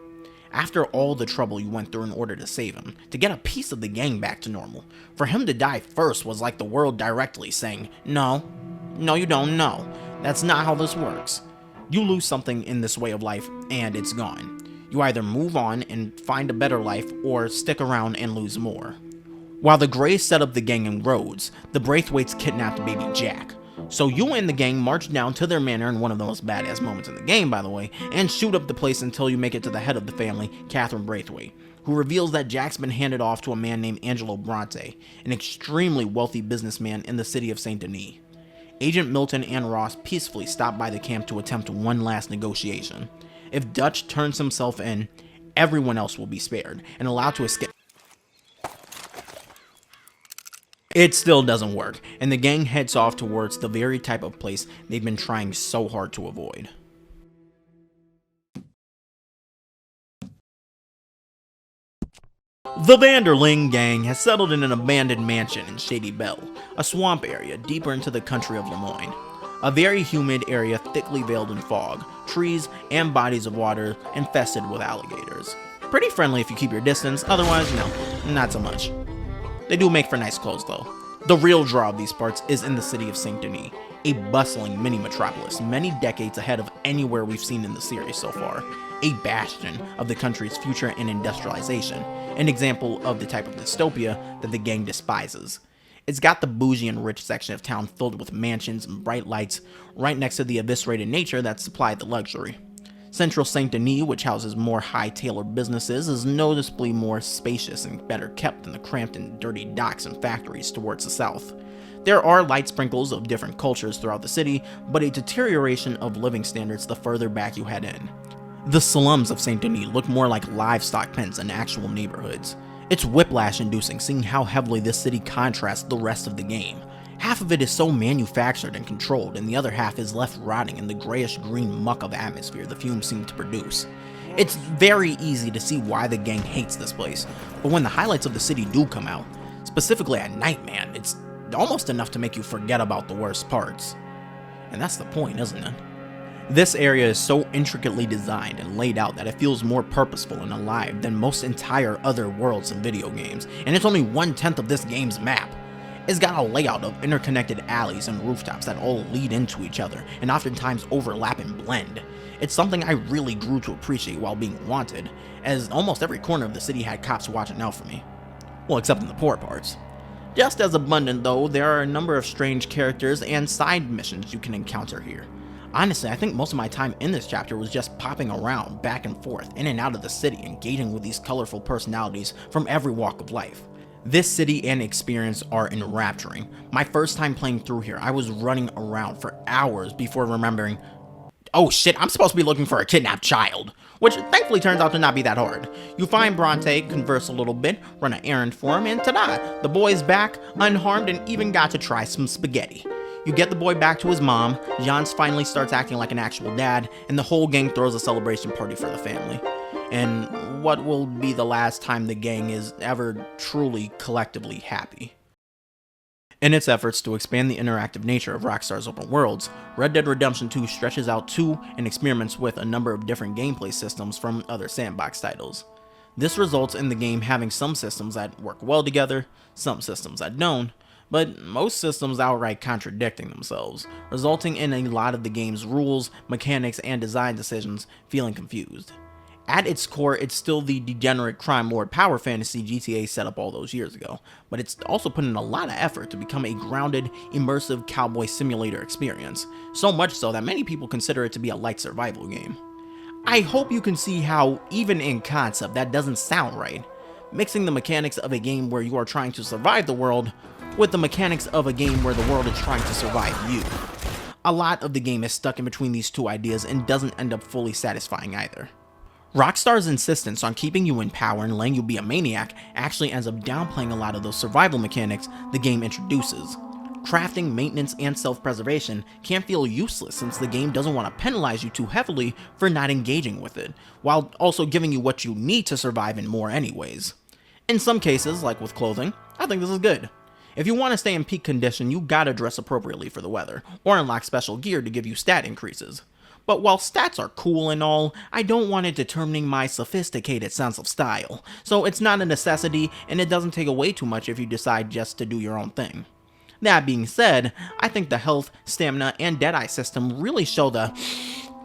[SPEAKER 1] After all the trouble you went through in order to save him, to get a piece of the gang back to normal, for him to die first was like the world directly saying, no, you don't know. That's not how this works. You lose something in this way of life and it's gone. You either move on and find a better life or stick around and lose more. While the Greys set up the gang in Rhodes, the Braithwaites kidnapped baby Jack. So you and the gang march down to their manor in one of the most badass moments in the game, by the way, and shoot up the place until you make it to the head of the family, Catherine Braithwaite, who reveals that Jack's been handed off to a man named Angelo Bronte, an extremely wealthy businessman in the city of Saint Denis. Agent Milton and Ross peacefully stop by the camp to attempt one last negotiation. If Dutch turns himself in, everyone else will be spared and allowed to escape. It still doesn't work, and the gang heads off towards the very type of place they've been trying so hard to avoid. The Vanderling gang has settled in an abandoned mansion in Shady Belle, a swamp area deeper into the country of Lemoyne. A very humid area thickly veiled in fog, trees, and bodies of water infested with alligators. Pretty friendly if you keep your distance, otherwise, no, not so much. They do make for nice clothes though. The real draw of these parts is in the city of Saint Denis, a bustling mini metropolis many decades ahead of anywhere we've seen in the series so far, a bastion of the country's future and industrialization, an example of the type of dystopia that the gang despises. It's got the bougie and rich section of town filled with mansions and bright lights right next to the eviscerated nature that supplied the luxury. Central Saint Denis, which houses more high-tailored businesses, is noticeably more spacious and better kept than the cramped and dirty docks and factories towards the south. There are light sprinkles of different cultures throughout the city, but a deterioration of living standards the further back you head in. The slums of Saint Denis look more like livestock pens than actual neighborhoods. It's whiplash-inducing seeing how heavily this city contrasts the rest of the game. Half of it is so manufactured and controlled, and the other half is left rotting in the grayish-green muck of atmosphere the fumes seem to produce. It's very easy to see why the gang hates this place, but when the highlights of the city do come out, specifically at night, man, it's almost enough to make you forget about the worst parts. And that's the point, isn't it? This area is so intricately designed and laid out that it feels more purposeful and alive than most entire other worlds in video games, and it's only 1/10 of this game's map. It's got a layout of interconnected alleys and rooftops that all lead into each other and oftentimes overlap and blend. It's something I really grew to appreciate while being wanted, as almost every corner of the city had cops watching out for me. Well, except in the poor parts. Just as abundant though, there are a number of strange characters and side missions you can encounter here. Honestly, I think most of my time in this chapter was just popping around, back and forth, in and out of the city, engaging with these colorful personalities from every walk of life. This city and experience are enrapturing. My first time playing through here, I was running around for hours before remembering, oh shit, I'm supposed to be looking for a kidnapped child, which thankfully turns out to not be that hard. You find Bronte, converse a little bit, run an errand for him, and ta-da, the boy's back, unharmed, and even got to try some spaghetti. You get the boy back to his mom, Jans finally starts acting like an actual dad, and the whole gang throws a celebration party for the family. And what will be the last time the gang is ever truly collectively happy. In its efforts to expand the interactive nature of Rockstar's open worlds, Red Dead Redemption 2 stretches out to and experiments with a number of different gameplay systems from other sandbox titles. This results in the game having some systems that work well together, some systems that don't, but most systems outright contradicting themselves, resulting in a lot of the game's rules, mechanics, and design decisions feeling confused. At its core, it's still the degenerate crime lord power fantasy GTA set up all those years ago, but it's also put in a lot of effort to become a grounded, immersive cowboy simulator experience, so much so that many people consider it to be a light survival game. I hope you can see how, even in concept, that doesn't sound right, mixing the mechanics of a game where you are trying to survive the world with the mechanics of a game where the world is trying to survive you. A lot of the game is stuck in between these two ideas and doesn't end up fully satisfying either. Rockstar's insistence on keeping you in power and letting you be a maniac actually ends up downplaying a lot of those survival mechanics the game introduces. Crafting, maintenance, and self-preservation can feel useless since the game doesn't want to penalize you too heavily for not engaging with it, while also giving you what you need to survive and more anyways. In some cases, like with clothing, I think this is good. If you want to stay in peak condition, you gotta dress appropriately for the weather, or unlock special gear to give you stat increases. But while stats are cool and all, I don't want it determining my sophisticated sense of style, so it's not a necessity and it doesn't take away too much if you decide just to do your own thing. That being said, I think the health, stamina, and Deadeye system really show the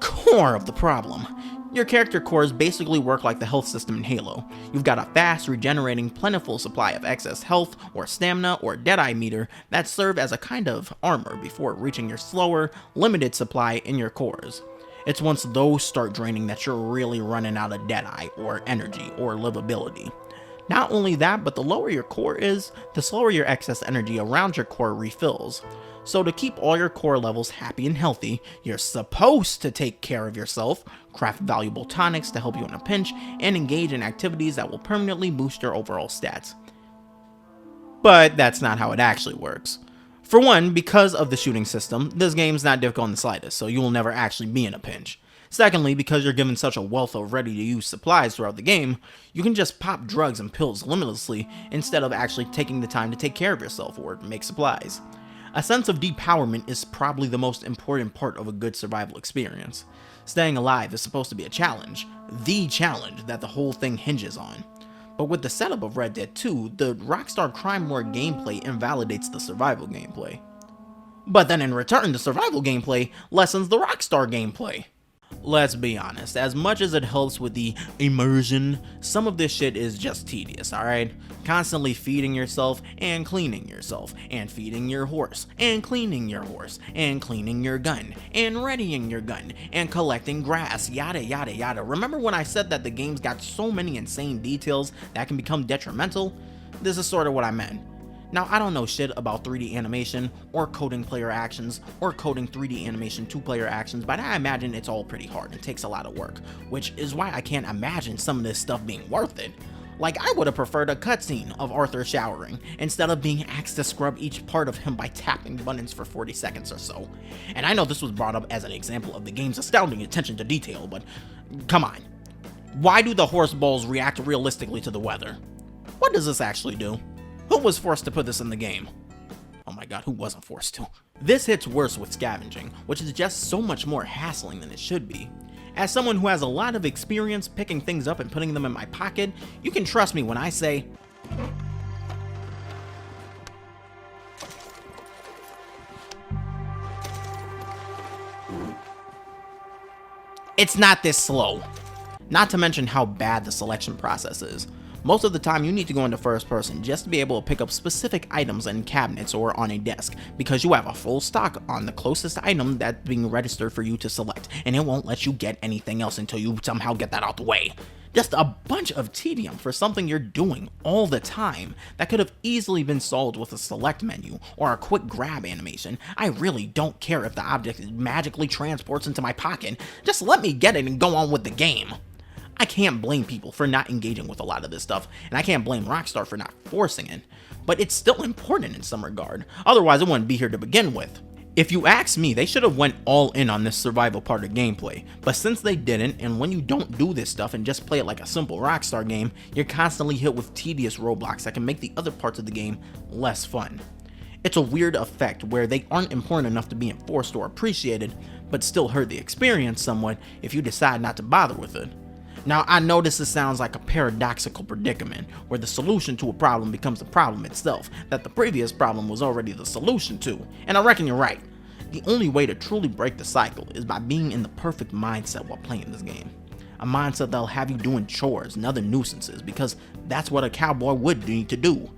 [SPEAKER 1] core of the problem. Your character cores basically work like the health system in Halo. You've got a fast, regenerating, plentiful supply of excess health, or stamina, or Deadeye meter that serve as a kind of armor before reaching your slower, limited supply in your cores. It's once those start draining that you're really running out of Deadeye, or energy, or livability. Not only that, but the lower your core is, the slower your excess energy around your core refills. So to keep all your core levels happy and healthy, you're supposed to take care of yourself, craft valuable tonics to help you in a pinch, and engage in activities that will permanently boost your overall stats. But that's not how it actually works. For one, because of the shooting system, this game's not difficult in the slightest, so you will never actually be in a pinch. Secondly, because you're given such a wealth of ready-to-use supplies throughout the game, you can just pop drugs and pills limitlessly instead of actually taking the time to take care of yourself or make supplies. A sense of depowerment is probably the most important part of a good survival experience. Staying alive is supposed to be a challenge, the challenge that the whole thing hinges on. But with the setup of Red Dead 2, the Rockstar crime lord gameplay invalidates the survival gameplay. But then in return, the survival gameplay lessens the Rockstar gameplay. Let's be honest, as much as it helps with the immersion, some of this shit is just tedious, alright? Constantly feeding yourself, and cleaning yourself, and feeding your horse, and cleaning your horse, and cleaning your gun, and readying your gun, and collecting grass, yada yada yada. Remember when I said that the game's got so many insane details that can become detrimental? This is sort of what I meant. Now, I don't know shit about 3D animation, or coding player actions, or coding 3D animation 2-player actions, but I imagine it's all pretty hard and takes a lot of work, which is why I can't imagine some of this stuff being worth it. Like, I would have preferred a cutscene of Arthur showering, instead of being asked to scrub each part of him by tapping buttons for 40 seconds or so. And I know this was brought up as an example of the game's astounding attention to detail, but come on. Why do the horse balls react realistically to the weather? What does this actually do? Who was forced to put this in the game? Oh my god, who wasn't forced to? This hits worse with scavenging, which is just so much more hassling than it should be. As someone who has a lot of experience picking things up and putting them in my pocket, you can trust me when I say, it's not this slow. Not to mention how bad the selection process is. Most of the time you need to go into first person just to be able to pick up specific items in cabinets or on a desk, because you have a full stock on the closest item that's being registered for you to select, and it won't let you get anything else until you somehow get that out the way. Just a bunch of tedium for something you're doing all the time that could have easily been solved with a select menu or a quick grab animation. I really don't care if the object magically transports into my pocket, just let me get it and go on with the game. I can't blame people for not engaging with a lot of this stuff, and I can't blame Rockstar for not forcing it, but it's still important in some regard, otherwise it wouldn't be here to begin with. If you ask me, they should have went all in on this survival part of gameplay, but since they didn't, and when you don't do this stuff and just play it like a simple Rockstar game, you're constantly hit with tedious roadblocks that can make the other parts of the game less fun. It's a weird effect where they aren't important enough to be enforced or appreciated, but still hurt the experience somewhat if you decide not to bother with it. Now, I know this sounds like a paradoxical predicament, where the solution to a problem becomes the problem itself, that the previous problem was already the solution to, and I reckon you're right. The only way to truly break the cycle is by being in the perfect mindset while playing this game. A mindset that'll have you doing chores and other nuisances, because that's what a cowboy would need to do.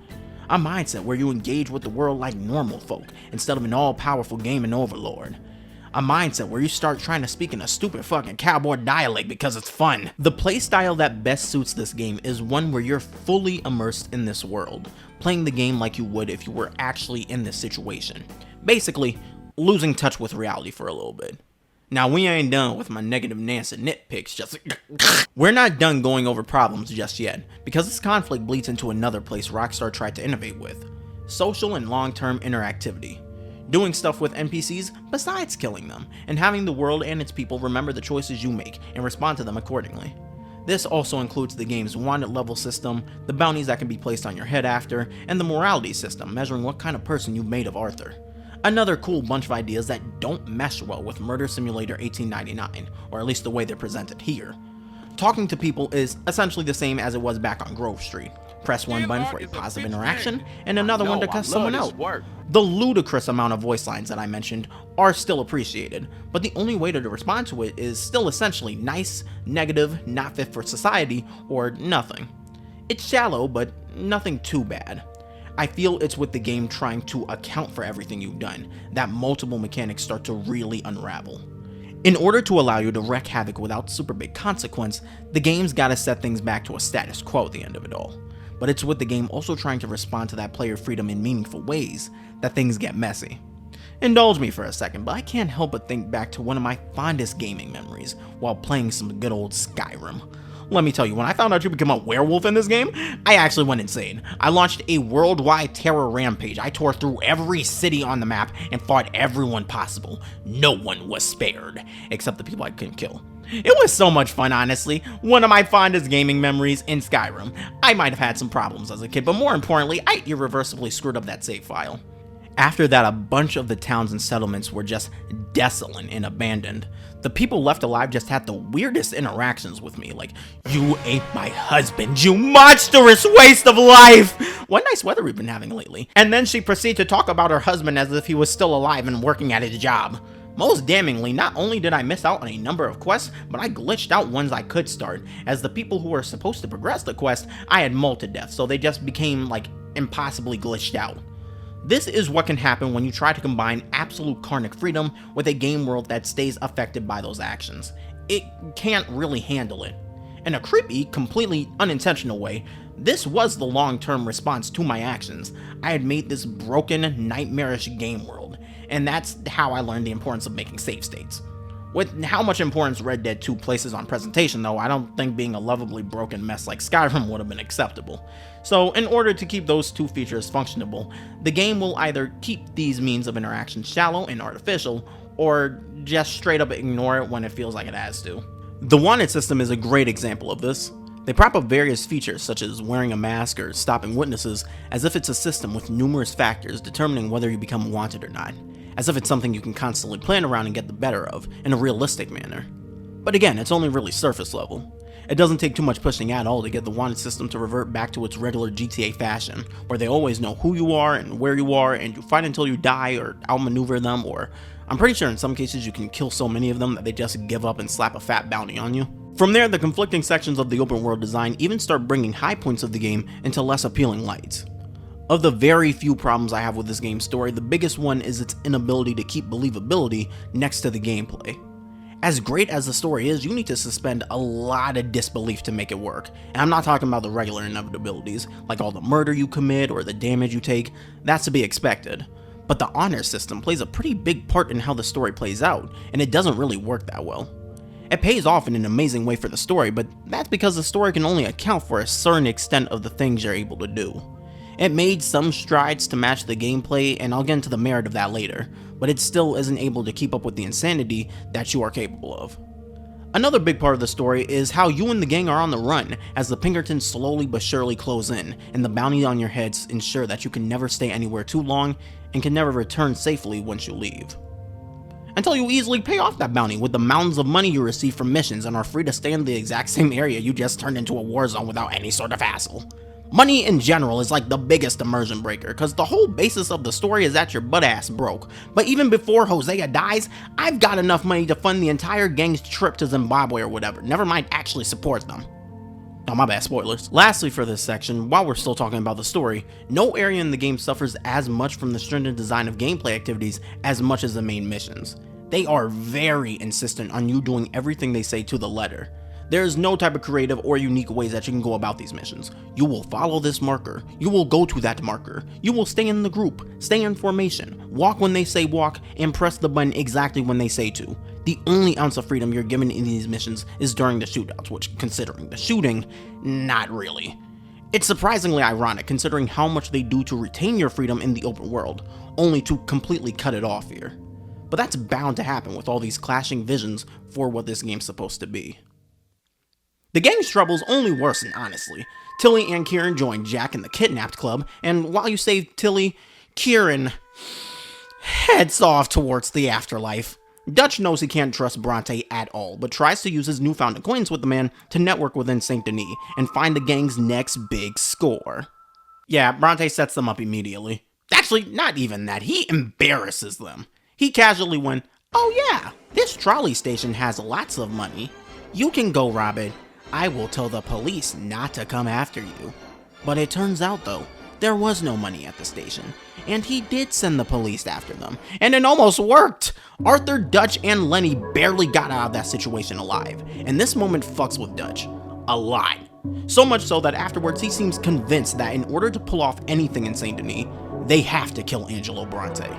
[SPEAKER 1] A mindset where you engage with the world like normal folk, instead of an all-powerful gaming overlord. A mindset where you start trying to speak in a stupid fucking cowboy dialect because it's fun. The playstyle that best suits this game is one where you're fully immersed in this world, playing the game like you would if you were actually in this situation. Basically, losing touch with reality for a little bit. Now, we ain't done with my negative Nancy nitpicks, just we're not done going over problems just yet, because this conflict bleeds into another place Rockstar tried to innovate with: social and long-term interactivity. Doing stuff with NPCs besides killing them, and having the world and its people remember the choices you make and respond to them accordingly. This also includes the game's wanted level system, the bounties that can be placed on your head after, and the morality system measuring what kind of person you've made of Arthur. Another cool bunch of ideas that don't mesh well with Murder Simulator 1899, or at least the way they're presented here. Talking to people is essentially the same as it was back on Grove Street. Press one button for a positive interaction, and another one to cuss someone out. The ludicrous amount of voice lines that I mentioned are still appreciated, but the only way to respond to it is still essentially nice, negative, not fit for society, or nothing. It's shallow, but nothing too bad. I feel it's with the game trying to account for everything you've done that multiple mechanics start to really unravel. In order to allow you to wreak havoc without super big consequence, the game's gotta set things back to a status quo at the end of it all. But it's with the game also trying to respond to that player freedom in meaningful ways that things get messy. Indulge me for a second, but I can't help but think back to one of my fondest gaming memories while playing some good old Skyrim. Let me tell you, when I found out you become a werewolf in this game, I actually went insane. I launched a worldwide terror rampage. I tore through every city on the map and fought everyone possible. No one was spared, except the people I couldn't kill. It was so much fun, honestly. One of my fondest gaming memories in Skyrim. I might have had some problems as a kid, but more importantly, I irreversibly screwed up that save file. After that, a bunch of the towns and settlements were just desolate and abandoned. The people left alive just had the weirdest interactions with me, like, "You ate my husband, you monstrous waste of life! What nice weather we've been having lately." And then she proceeded to talk about her husband as if he was still alive and working at his job. Most damningly, not only did I miss out on a number of quests, but I glitched out ones I could start, as the people who were supposed to progress the quest, I had mauled to death, so they just became, like, impossibly glitched out. This is what can happen when you try to combine absolute carnic freedom with a game world that stays affected by those actions. It can't really handle it. In a creepy, completely unintentional way, this was the long-term response to my actions. I had made this broken, nightmarish game world, and that's how I learned the importance of making save states. With how much importance Red Dead 2 places on presentation though, I don't think being a lovably broken mess like Skyrim would have been acceptable. So in order to keep those two features functionable, the game will either keep these means of interaction shallow and artificial, or just straight up ignore it when it feels like it has to. The wanted system is a great example of this. They prop up various features such as wearing a mask or stopping witnesses as if it's a system with numerous factors determining whether you become wanted or not, as if it's something you can constantly plan around and get the better of in a realistic manner. But again, it's only really surface level. It doesn't take too much pushing at all to get the wanted system to revert back to its regular GTA fashion, where they always know who you are and where you are, and you fight until you die or outmaneuver them, or I'm pretty sure in some cases you can kill so many of them that they just give up and slap a fat bounty on you. From there, the conflicting sections of the open world design even start bringing high points of the game into less appealing lights. Of the very few problems I have with this game's story, the biggest one is its inability to keep believability next to the gameplay. As great as the story is, you need to suspend a lot of disbelief to make it work, and I'm not talking about the regular inevitabilities, like all the murder you commit or the damage you take. That's to be expected. But the honor system plays a pretty big part in how the story plays out, and it doesn't really work that well. It pays off in an amazing way for the story, but that's because the story can only account for a certain extent of the things you're able to do. It made some strides to match the gameplay, and I'll get into the merit of that later, but it still isn't able to keep up with the insanity that you are capable of. Another big part of the story is how you and the gang are on the run as the Pinkertons slowly but surely close in, and the bounty on your heads ensure that you can never stay anywhere too long and can never return safely once you leave. Until you easily pay off that bounty with the mountains of money you receive from missions and are free to stay in the exact same area you just turned into a war zone without any sort of hassle. Money in general is like the biggest immersion breaker, because the whole basis of the story is that your butt ass broke. But even before Hosea dies, I've got enough money to fund the entire gang's trip to Zimbabwe or whatever, never mind actually support them. Oh, my bad, spoilers. Lastly for this section, while we're still talking about the story, no area in the game suffers as much from the stringent design of gameplay activities as much as the main missions. They are very insistent on you doing everything they say to the letter. There is no type of creative or unique ways that you can go about these missions. You will follow this marker, you will go to that marker, you will stay in the group, stay in formation, walk when they say walk, and press the button exactly when they say to. The only ounce of freedom you're given in these missions is during the shootouts, which, considering the shooting, not really. It's surprisingly ironic considering how much they do to retain your freedom in the open world, only to completely cut it off here. But that's bound to happen with all these clashing visions for what this game's supposed to be. The gang's troubles only worsen, honestly. Tilly and Kieran join Jack in the kidnapped club, and while you save Tilly, Kieran heads off towards the afterlife. Dutch knows he can't trust Bronte at all, but tries to use his newfound acquaintance with the man to network within Saint Denis and find the gang's next big score. Yeah, Bronte sets them up immediately. Actually, not even that, he embarrasses them. He casually went, "Oh yeah, this trolley station has lots of money. You can go rob it. I will tell the police not to come after you." But it turns out though, there was no money at the station, and he did send the police after them, and it almost worked! Arthur, Dutch, and Lenny barely got out of that situation alive, and this moment fucks with Dutch a lot. So much so that afterwards he seems convinced that in order to pull off anything in Saint Denis, they have to kill Angelo Bronte.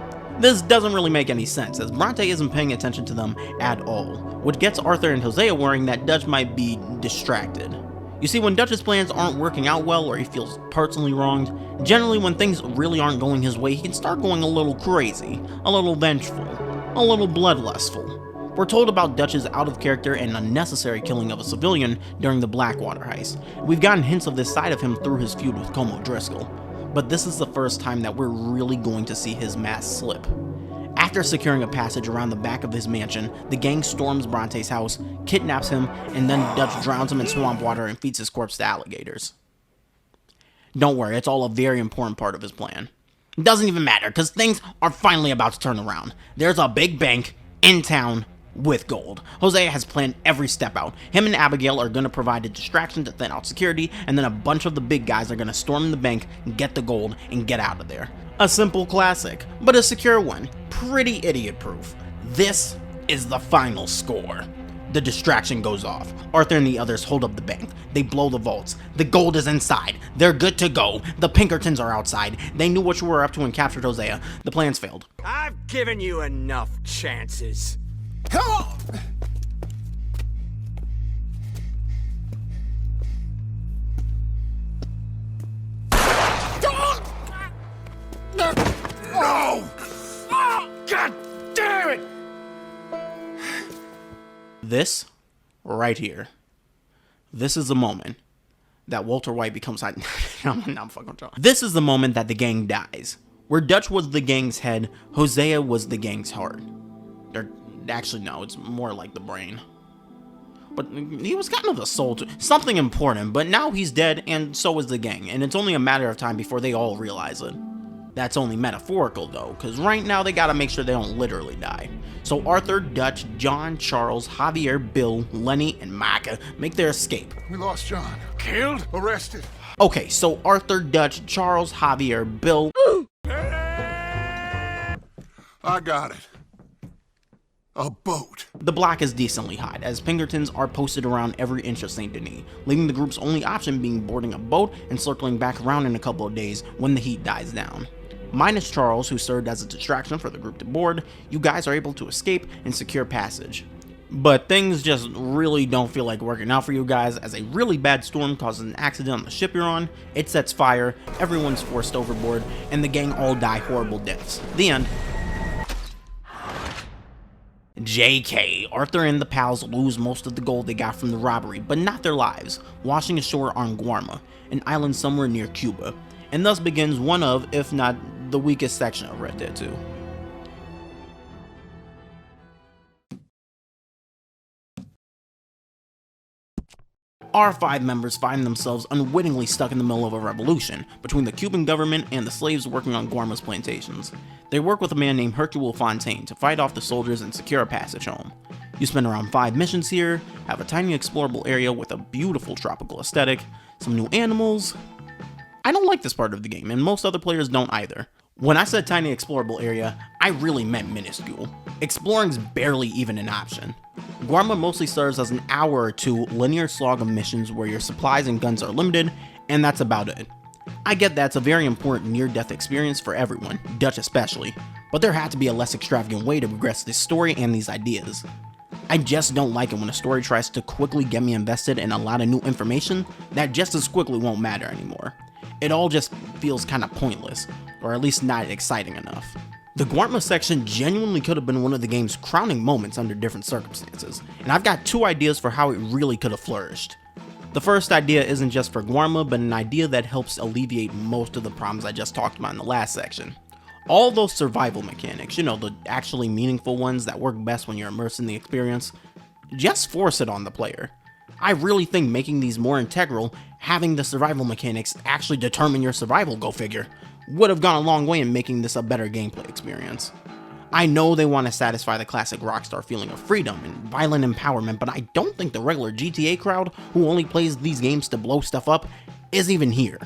[SPEAKER 1] This doesn't really make any sense, as Bronte isn't paying attention to them at all, which gets Arthur and Hosea worrying that Dutch might be distracted. You see, when Dutch's plans aren't working out well or he feels personally wronged, generally when things really aren't going his way, he can start going a little crazy, a little vengeful, a little bloodlustful. We're told about Dutch's out-of-character and unnecessary killing of a civilian during the Blackwater heist. We've gotten hints of this side of him through his feud with Como Driscoll, but this is the first time that we're really going to see his mask slip. After securing a passage around the back of his mansion, the gang storms Bronte's house, kidnaps him, and then Dutch drowns him in swamp water and feeds his corpse to alligators. Don't worry, it's all a very important part of his plan. It doesn't even matter, because things are finally about to turn around. There's a big bank in town with gold. Hosea has planned every step out. Him and Abigail are going to provide a distraction to thin out security, and then a bunch of the big guys are going to storm the bank, get the gold, and get out of there. A simple classic, but a secure one. Pretty idiot-proof. This is the final score. The distraction goes off. Arthur and the others hold up the bank. They blow the vaults. The gold is inside. They're good to go. The Pinkertons are outside. They knew what you were up to and captured Hosea. The plans failed.
[SPEAKER 2] I've given you enough chances. No! God damn it!
[SPEAKER 1] This, right here, this is the moment that Walter White becomes... I'm fucking with y'all. This is the moment that the gang dies. Where Dutch was the gang's head, Hosea was the gang's heart. Or, actually, no, it's more like the brain. But he was kind of the soul to something important, but now he's dead, and so is the gang, and it's only a matter of time before they all realize it. That's only metaphorical though, because right now they gotta make sure they don't literally die. So Arthur, Dutch, John, Charles, Javier, Bill, Lenny, and Micah make their escape.
[SPEAKER 3] We lost John. Killed? Arrested.
[SPEAKER 1] Okay, so Arthur, Dutch, Charles, Javier, Bill...
[SPEAKER 3] I got it. A boat.
[SPEAKER 1] The block is decently hot, as Pinkertons are posted around every inch of Saint Denis, leaving the group's only option being boarding a boat and circling back around in a couple of days when the heat dies down. Minus Charles, who served as a distraction for the group to board, you guys are able to escape and secure passage. But things just really don't feel like working out for you guys, as a really bad storm causes an accident on the ship you're on, it sets fire, everyone's forced overboard, and the gang all die horrible deaths. The end. JK, Arthur and the pals lose most of the gold they got from the robbery, but not their lives, washing ashore on Guarma, an island somewhere near Cuba, and thus begins one of, if not the weakest section of Red Dead 2. Our 5 members find themselves unwittingly stuck in the middle of a revolution between the Cuban government and the slaves working on Guarma's plantations. They work with a man named Hercule Fontaine to fight off the soldiers and secure a passage home. You spend around 5 missions here, have a tiny explorable area with a beautiful tropical aesthetic, some new animals. I don't like this part of the game, and most other players don't either. When I said tiny explorable area, I really meant minuscule. Exploring's barely even an option. Guarma mostly serves as an hour or two linear slog of missions where your supplies and guns are limited, and that's about it. I get that's a very important near-death experience for everyone, Dutch especially, but there had to be a less extravagant way to progress this story and these ideas. I just don't like it when a story tries to quickly get me invested in a lot of new information that just as quickly won't matter anymore. It all just feels kinda pointless, or at least not exciting enough. The Guarma section genuinely could have been one of the game's crowning moments under different circumstances, and I've got two ideas for how it really could have flourished. The first idea isn't just for Guarma, but an idea that helps alleviate most of the problems I just talked about in the last section. All those survival mechanics, the actually meaningful ones that work best when you're immersed in the experience, just force it on the player. I really think making these more integral, having the survival mechanics actually determine your survival, go figure, would have gone a long way in making this a better gameplay experience. I know they want to satisfy the classic Rockstar feeling of freedom and violent empowerment, but I don't think the regular GTA crowd who only plays these games to blow stuff up is even here.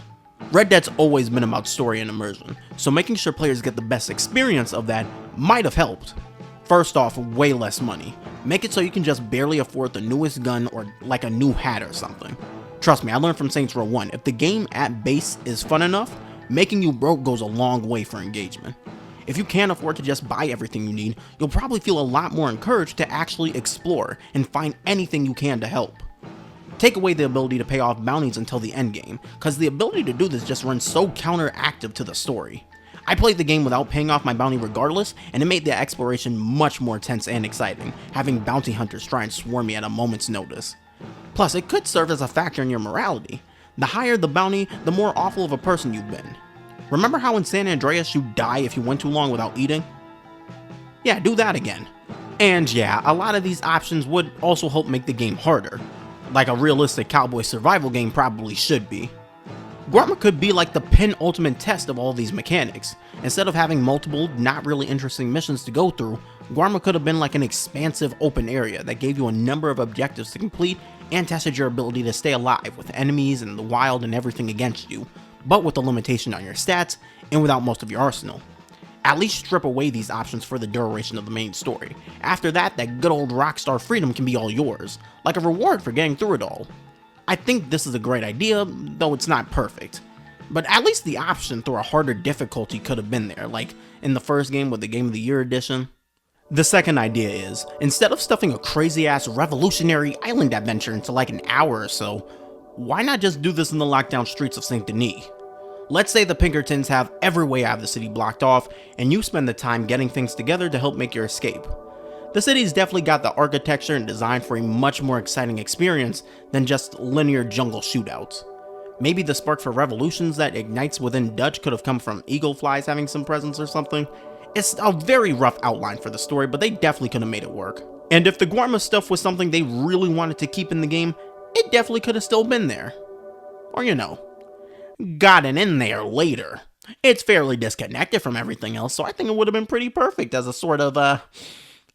[SPEAKER 1] Red Dead's always been about story and immersion, so making sure players get the best experience of that might have helped. First off, way less money. Make it so you can just barely afford the newest gun or like a new hat or something. Trust me, I learned from Saints Row 1, if the game at base is fun enough, making you broke goes a long way for engagement. If you can't afford to just buy everything you need, you'll probably feel a lot more encouraged to actually explore and find anything you can to help. Take away the ability to pay off bounties until the endgame, cause the ability to do this just runs so counteractive to the story. I played the game without paying off my bounty regardless, and it made the exploration much more tense and exciting, having bounty hunters try and swarm me at a moment's notice. Plus, it could serve as a factor in your morality. The higher the bounty, the more awful of a person you've been. Remember how in San Andreas you die if you went too long without eating? Yeah, do that again. And yeah, a lot of these options would also help make the game harder, like a realistic cowboy survival game probably should be. Guarma could be like the penultimate test of all these mechanics. Instead of having multiple, not really interesting missions to go through, Guarma could have been like an expansive open area that gave you a number of objectives to complete and tested your ability to stay alive with enemies and the wild and everything against you, but with a limitation on your stats and without most of your arsenal. At least strip away these options for the duration of the main story. After that good old Rockstar freedom can be all yours, like a reward for getting through it all. I think this is a great idea, though it's not perfect. But at least the option through a harder difficulty could have been there, like in the first game with the Game of the Year edition. The second idea is, instead of stuffing a crazy ass revolutionary island adventure into like an hour or so, why not just do this in the lockdown streets of Saint Denis? Let's say the Pinkertons have every way out of the city blocked off, and you spend the time getting things together to help make your escape. The city's definitely got the architecture and design for a much more exciting experience than just linear jungle shootouts. Maybe the spark for revolutions that ignites within Dutch could have come from eagle flies having some presence or something. It's a very rough outline for the story, but they definitely could have made it work. And if the Guarma stuff was something they really wanted to keep in the game, it definitely could have still been there. Or gotten in there later. It's fairly disconnected from everything else, so I think it would have been pretty perfect as a sort of,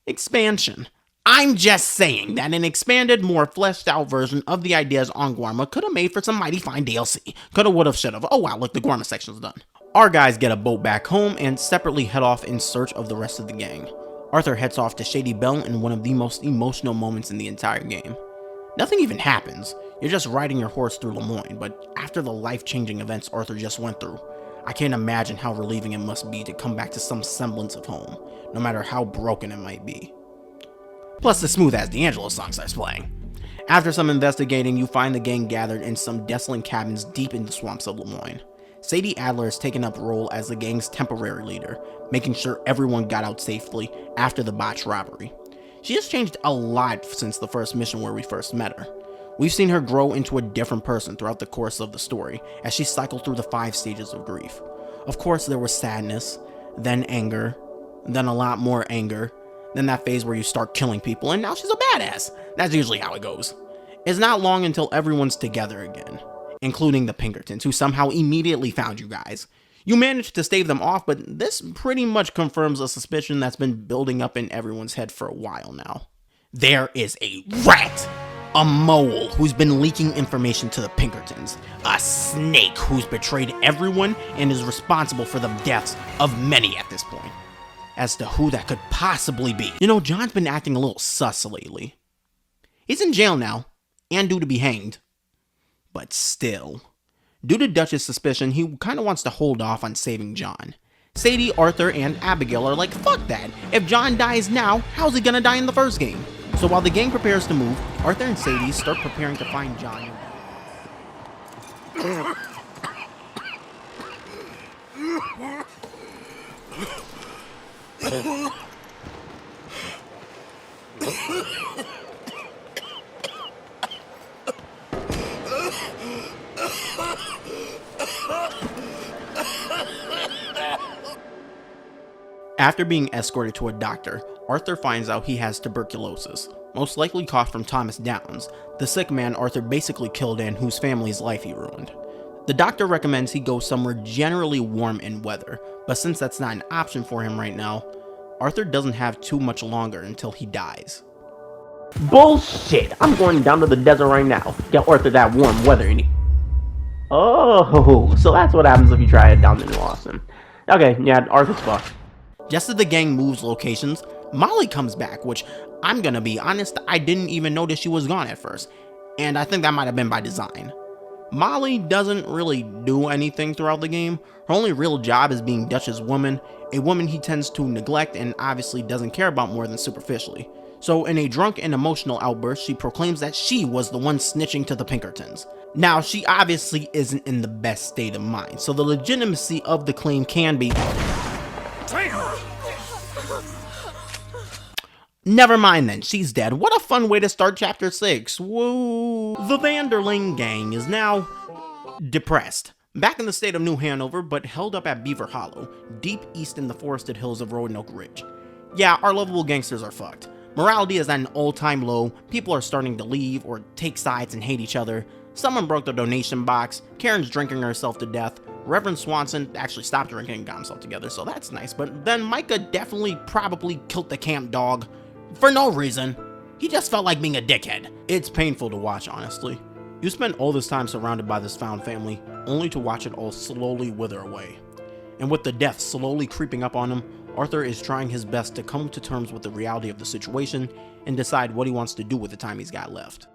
[SPEAKER 1] expansion. I'm just saying that an expanded, more fleshed out version of the ideas on Guarma could have made for some mighty fine DLC. Coulda, woulda, shoulda. Oh wow, look, the Guarma section's done. Our guys get a boat back home and separately head off in search of the rest of the gang. Arthur heads off to Shady Belle in one of the most emotional moments in the entire game. Nothing even happens. You're just riding your horse through Lemoyne, but after the life-changing events Arthur just went through, I can't imagine how relieving it must be to come back to some semblance of home, no matter how broken it might be. Plus, the smooth-ass D'Angelo song starts playing. After some investigating, you find the gang gathered in some desolate cabins deep in the swamps of Lemoyne. Sadie Adler has taken up role as the gang's temporary leader, making sure everyone got out safely after the botched robbery. She has changed a lot since the first mission where we first met her. We've seen her grow into a different person throughout the course of the story as she cycled through the 5 stages of grief. Of course, there was sadness, then anger, then a lot more anger, then that phase where you start killing people, and now she's a badass. That's usually how it goes. It's not long until everyone's together again, including the Pinkertons, who somehow immediately found you guys. You managed to stave them off, but this pretty much confirms a suspicion that's been building up in everyone's head for a while now. There is a rat! A mole who's been leaking information to the Pinkertons. A snake who's betrayed everyone and is responsible for the deaths of many at this point. As to who that could possibly be. You know, John's been acting a little sus lately. He's in jail now, and due to be hanged. But still, due to Dutch's suspicion, he kind of wants to hold off on saving John. Sadie, Arthur, and Abigail are like, fuck that. If John dies now, how's he gonna die in the first game? So while the gang prepares to move, Arthur and Sadie start preparing to find John. After being escorted to a doctor, Arthur finds out he has tuberculosis, most likely caught from Thomas Downs, the sick man Arthur basically killed and whose family's life he ruined. The doctor recommends he go somewhere generally warm in weather, but since that's not an option for him right now, Arthur doesn't have too much longer until he dies. Bullshit! I'm going down to the desert right now. Get Arthur that warm weather he needs. Oh, so that's what happens if you try it down in Austin. Okay, yeah, Arthur's fucked. Just as the gang moves locations, Molly comes back, which, I'm gonna be honest, I didn't even notice she was gone at first, and I think that might have been by design. Molly doesn't really do anything throughout the game. Her only real job is being Dutch's woman, a woman he tends to neglect and obviously doesn't care about more than superficially. So in a drunk and emotional outburst, she proclaims that she was the one snitching to the Pinkertons. Now, she obviously isn't in the best state of mind, so the legitimacy of the claim can be... Never mind then, she's dead. What a fun way to start chapter 6. Woo! The Vanderling gang is now depressed. Back in the state of New Hanover, but held up at Beaver Hollow, deep east in the forested hills of Roanoke Ridge. Yeah, our lovable gangsters are fucked. Morality is at an all-time low, people are starting to leave or take sides and hate each other. Someone broke the donation box, Karen's drinking herself to death, Reverend Swanson actually stopped drinking and got himself together, so that's nice, but then Micah definitely probably killed the camp dog. For no reason. He just felt like being a dickhead. It's painful to watch, honestly. You spend all this time surrounded by this found family, only to watch it all slowly wither away. And with the death slowly creeping up on him, Arthur is trying his best to come to terms with the reality of the situation and decide what he wants to do with the time he's got left.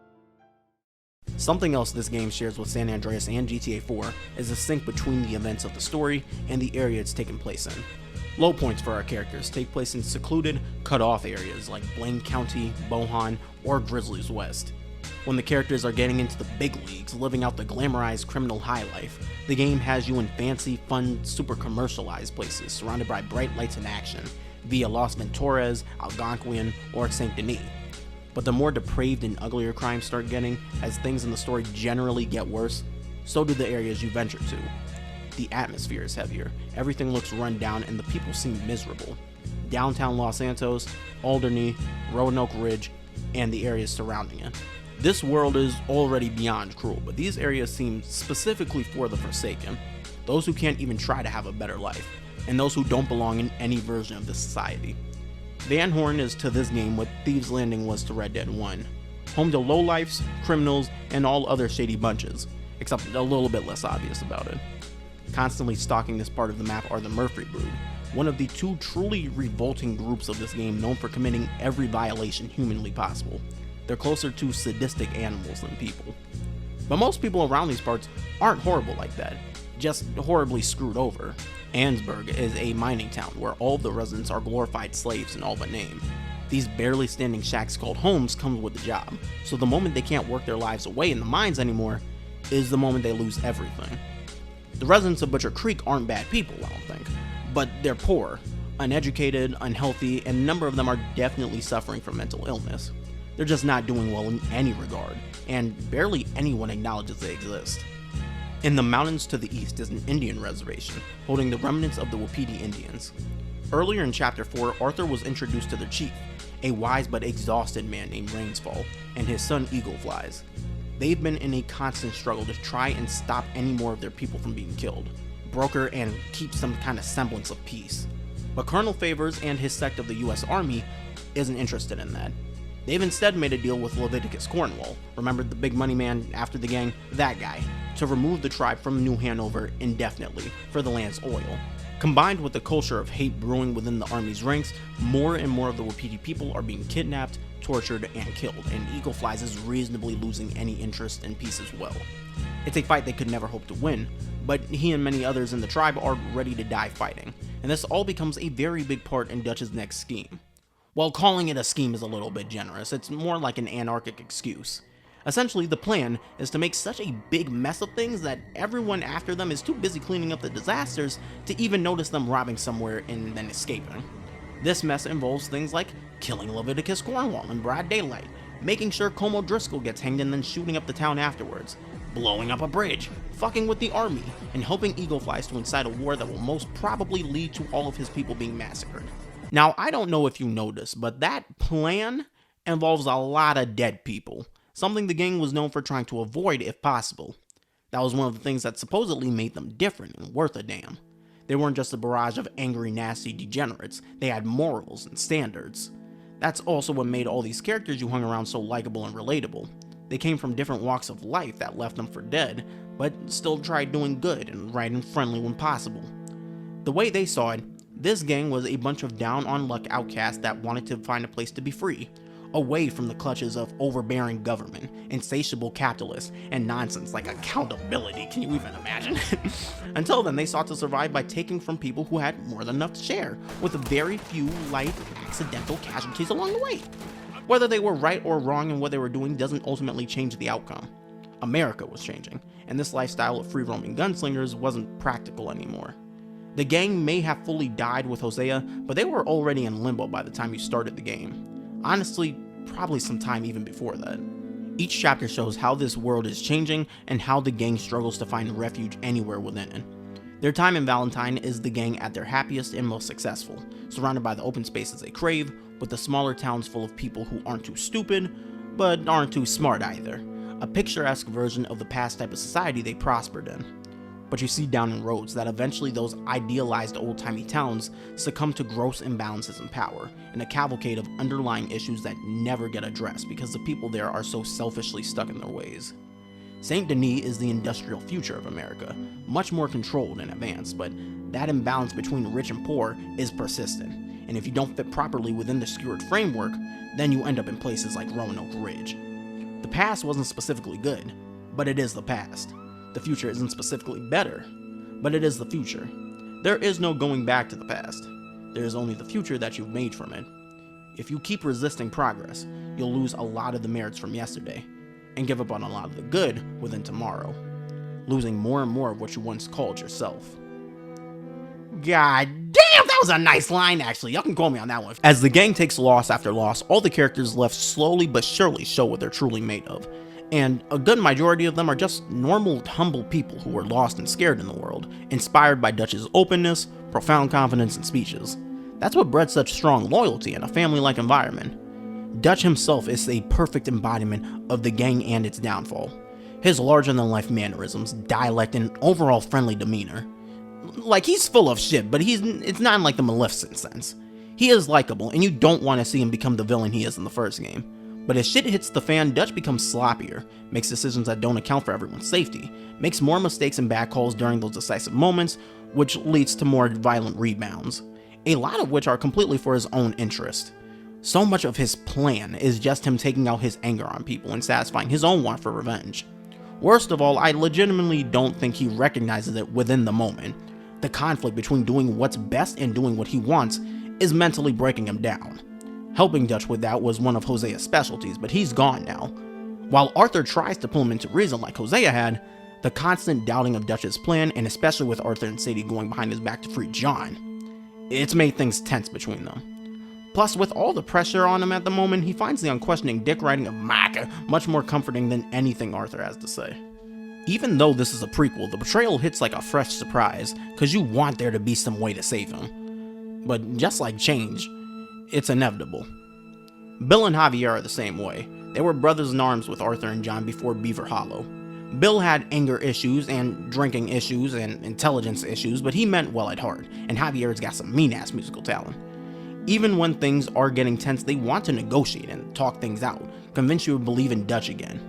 [SPEAKER 1] Something else this game shares with San Andreas and GTA 4 is the sync between the events of the story and the area it's taken place in. Low points for our characters take place in secluded, cut-off areas like Blaine County, Bohan, or Grizzlies West. When the characters are getting into the big leagues, living out the glamorized criminal high life, the game has you in fancy, fun, super commercialized places surrounded by bright lights and action, via Los Venturas, Algonquin, or Saint Denis. But the more depraved and uglier crimes start getting, as things in the story generally get worse, so do the areas you venture to. The atmosphere is heavier, everything looks run down, and the people seem miserable. Downtown Los Santos, Alderney, Roanoke Ridge, and the areas surrounding it. This world is already beyond cruel, but these areas seem specifically for the Forsaken, those who can't even try to have a better life, and those who don't belong in any version of this society. Van Horn is to this game what Thieves Landing was to Red Dead 1, home to lowlifes, criminals, and all other shady bunches, except a little bit less obvious about it. Constantly stalking this part of the map are the Murphy Brood, one of the two truly revolting groups of this game known for committing every violation humanly possible. They're closer to sadistic animals than people. But most people around these parts aren't horrible like that, just horribly screwed over. Annesburg is a mining town where all of the residents are glorified slaves in all but name. These barely standing shacks called homes come with the job, so the moment they can't work their lives away in the mines anymore is the moment they lose everything. The residents of Butcher Creek aren't bad people, I don't think, but they're poor, uneducated, unhealthy, and a number of them are definitely suffering from mental illness. They're just not doing well in any regard, and barely anyone acknowledges they exist. In the mountains to the east is an Indian reservation, holding the remnants of the Wapiti Indians. Earlier in Chapter 4, Arthur was introduced to their chief, a wise but exhausted man named Rainsfall, and his son Eagleflies. They've been in a constant struggle to try and stop any more of their people from being killed, broker and keep some kind of semblance of peace. But Colonel Favors and his sect of the US Army isn't interested in that. They've instead made a deal with Leviticus Cornwall, remember the big money man after the gang, that guy, to remove the tribe from New Hanover indefinitely for the land's oil. Combined with the culture of hate brewing within the army's ranks, more and more of the Wapiti people are being kidnapped, tortured, and killed, and Eagle Flies is reasonably losing any interest in peace as well. It's a fight they could never hope to win, but he and many others in the tribe are ready to die fighting, and this all becomes a very big part in Dutch's next scheme. While calling it a scheme is a little bit generous, it's more like an anarchic excuse. Essentially, the plan is to make such a big mess of things that everyone after them is too busy cleaning up the disasters to even notice them robbing somewhere and then escaping. This mess involves things like killing Leviticus Cornwall in broad daylight, making sure Como Driscoll gets hanged and then shooting up the town afterwards, blowing up a bridge, fucking with the army, and helping Eagle Flies to incite a war that will most probably lead to all of his people being massacred. Now, I don't know if you noticed, but that plan involves a lot of dead people, something the gang was known for trying to avoid if possible. That was one of the things that supposedly made them different and worth a damn. They weren't just a barrage of angry, nasty degenerates, they had morals and standards. That's also what made all these characters you hung around so likable and relatable. They came from different walks of life that left them for dead, but still tried doing good and right and friendly when possible. The way they saw it, this gang was a bunch of down-on-luck outcasts that wanted to find a place to be free, away from the clutches of overbearing government, insatiable capitalists, and nonsense like accountability, can you even imagine? Until then, they sought to survive by taking from people who had more than enough to share, with very few light, accidental casualties along the way. Whether they were right or wrong in what they were doing doesn't ultimately change the outcome. America was changing, and this lifestyle of free-roaming gunslingers wasn't practical anymore. The gang may have fully died with Hosea, but they were already in limbo by the time you started the game. Honestly, probably some time even before that. Each chapter shows how this world is changing and how the gang struggles to find refuge anywhere within it. Their time in Valentine is the gang at their happiest and most successful, surrounded by the open spaces they crave, with the smaller towns full of people who aren't too stupid, but aren't too smart either. A picturesque version of the past type of society they prospered in. But you see down in roads that eventually those idealized old-timey towns succumb to gross imbalances in power, and a cavalcade of underlying issues that never get addressed because the people there are so selfishly stuck in their ways. Saint Denis is the industrial future of America, much more controlled and advanced, but that imbalance between rich and poor is persistent, and if you don't fit properly within the skewered framework, then you end up in places like Roanoke Ridge. The past wasn't specifically good, but it is the past. The future isn't specifically better, but it is the future. There is no going back to the past. There is only the future that you've made from it. If you keep resisting progress, you'll lose a lot of the merits from yesterday, and give up on a lot of the good within tomorrow, losing more and more of what you once called yourself. God damn, that was a nice line actually, y'all can call me on that one. As the gang takes loss after loss, all the characters left slowly but surely show what they're truly made of. And a good majority of them are just normal, humble people who were lost and scared in the world, inspired by Dutch's openness, profound confidence, and speeches. That's what bred such strong loyalty in a family-like environment. Dutch himself is a perfect embodiment of the gang and its downfall. His larger-than-life mannerisms, dialect, and overall friendly demeanor. Like, he's full of shit, but it's not in like the Maleficent sense. He is likable, and you don't want to see him become the villain he is in the first game. But as shit hits the fan, Dutch becomes sloppier, makes decisions that don't account for everyone's safety, makes more mistakes and bad calls during those decisive moments, which leads to more violent rebounds, a lot of which are completely for his own interest. So much of his plan is just him taking out his anger on people and satisfying his own want for revenge. Worst of all, I legitimately don't think he recognizes it within the moment. The conflict between doing what's best and doing what he wants is mentally breaking him down. Helping Dutch with that was one of Hosea's specialties, but he's gone now. While Arthur tries to pull him into reason like Hosea had, the constant doubting of Dutch's plan, and especially with Arthur and Sadie going behind his back to free John, it's made things tense between them. Plus, with all the pressure on him at the moment, he finds the unquestioning dick riding of Micah much more comforting than anything Arthur has to say. Even though this is a prequel, the betrayal hits like a fresh surprise, cause you want there to be some way to save him. But just like change, it's inevitable. Bill and Javier are the same way. They were brothers in arms with Arthur and John before Beaver Hollow. Bill had anger issues and drinking issues and intelligence issues, but he meant well at heart, and Javier's got some mean-ass musical talent. Even when things are getting tense, they want to negotiate and talk things out, convince you to believe in Dutch again.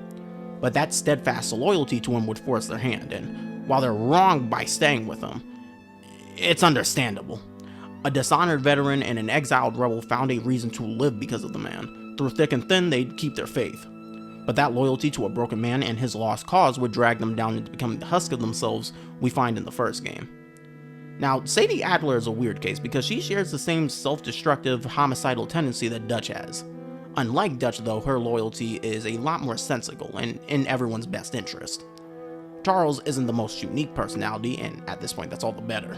[SPEAKER 1] But that steadfast loyalty to him would force their hand, and while they're wrong by staying with him, it's understandable. A dishonored veteran and an exiled rebel found a reason to live because of the man. Through thick and thin, they'd keep their faith. But that loyalty to a broken man and his lost cause would drag them down into becoming the husk of themselves we find in the first game. Now, Sadie Adler is a weird case because she shares the same self-destructive, homicidal tendency that Dutch has. Unlike Dutch though, her loyalty is a lot more sensible and in everyone's best interest. Charles isn't the most unique personality, and at this point that's all the better.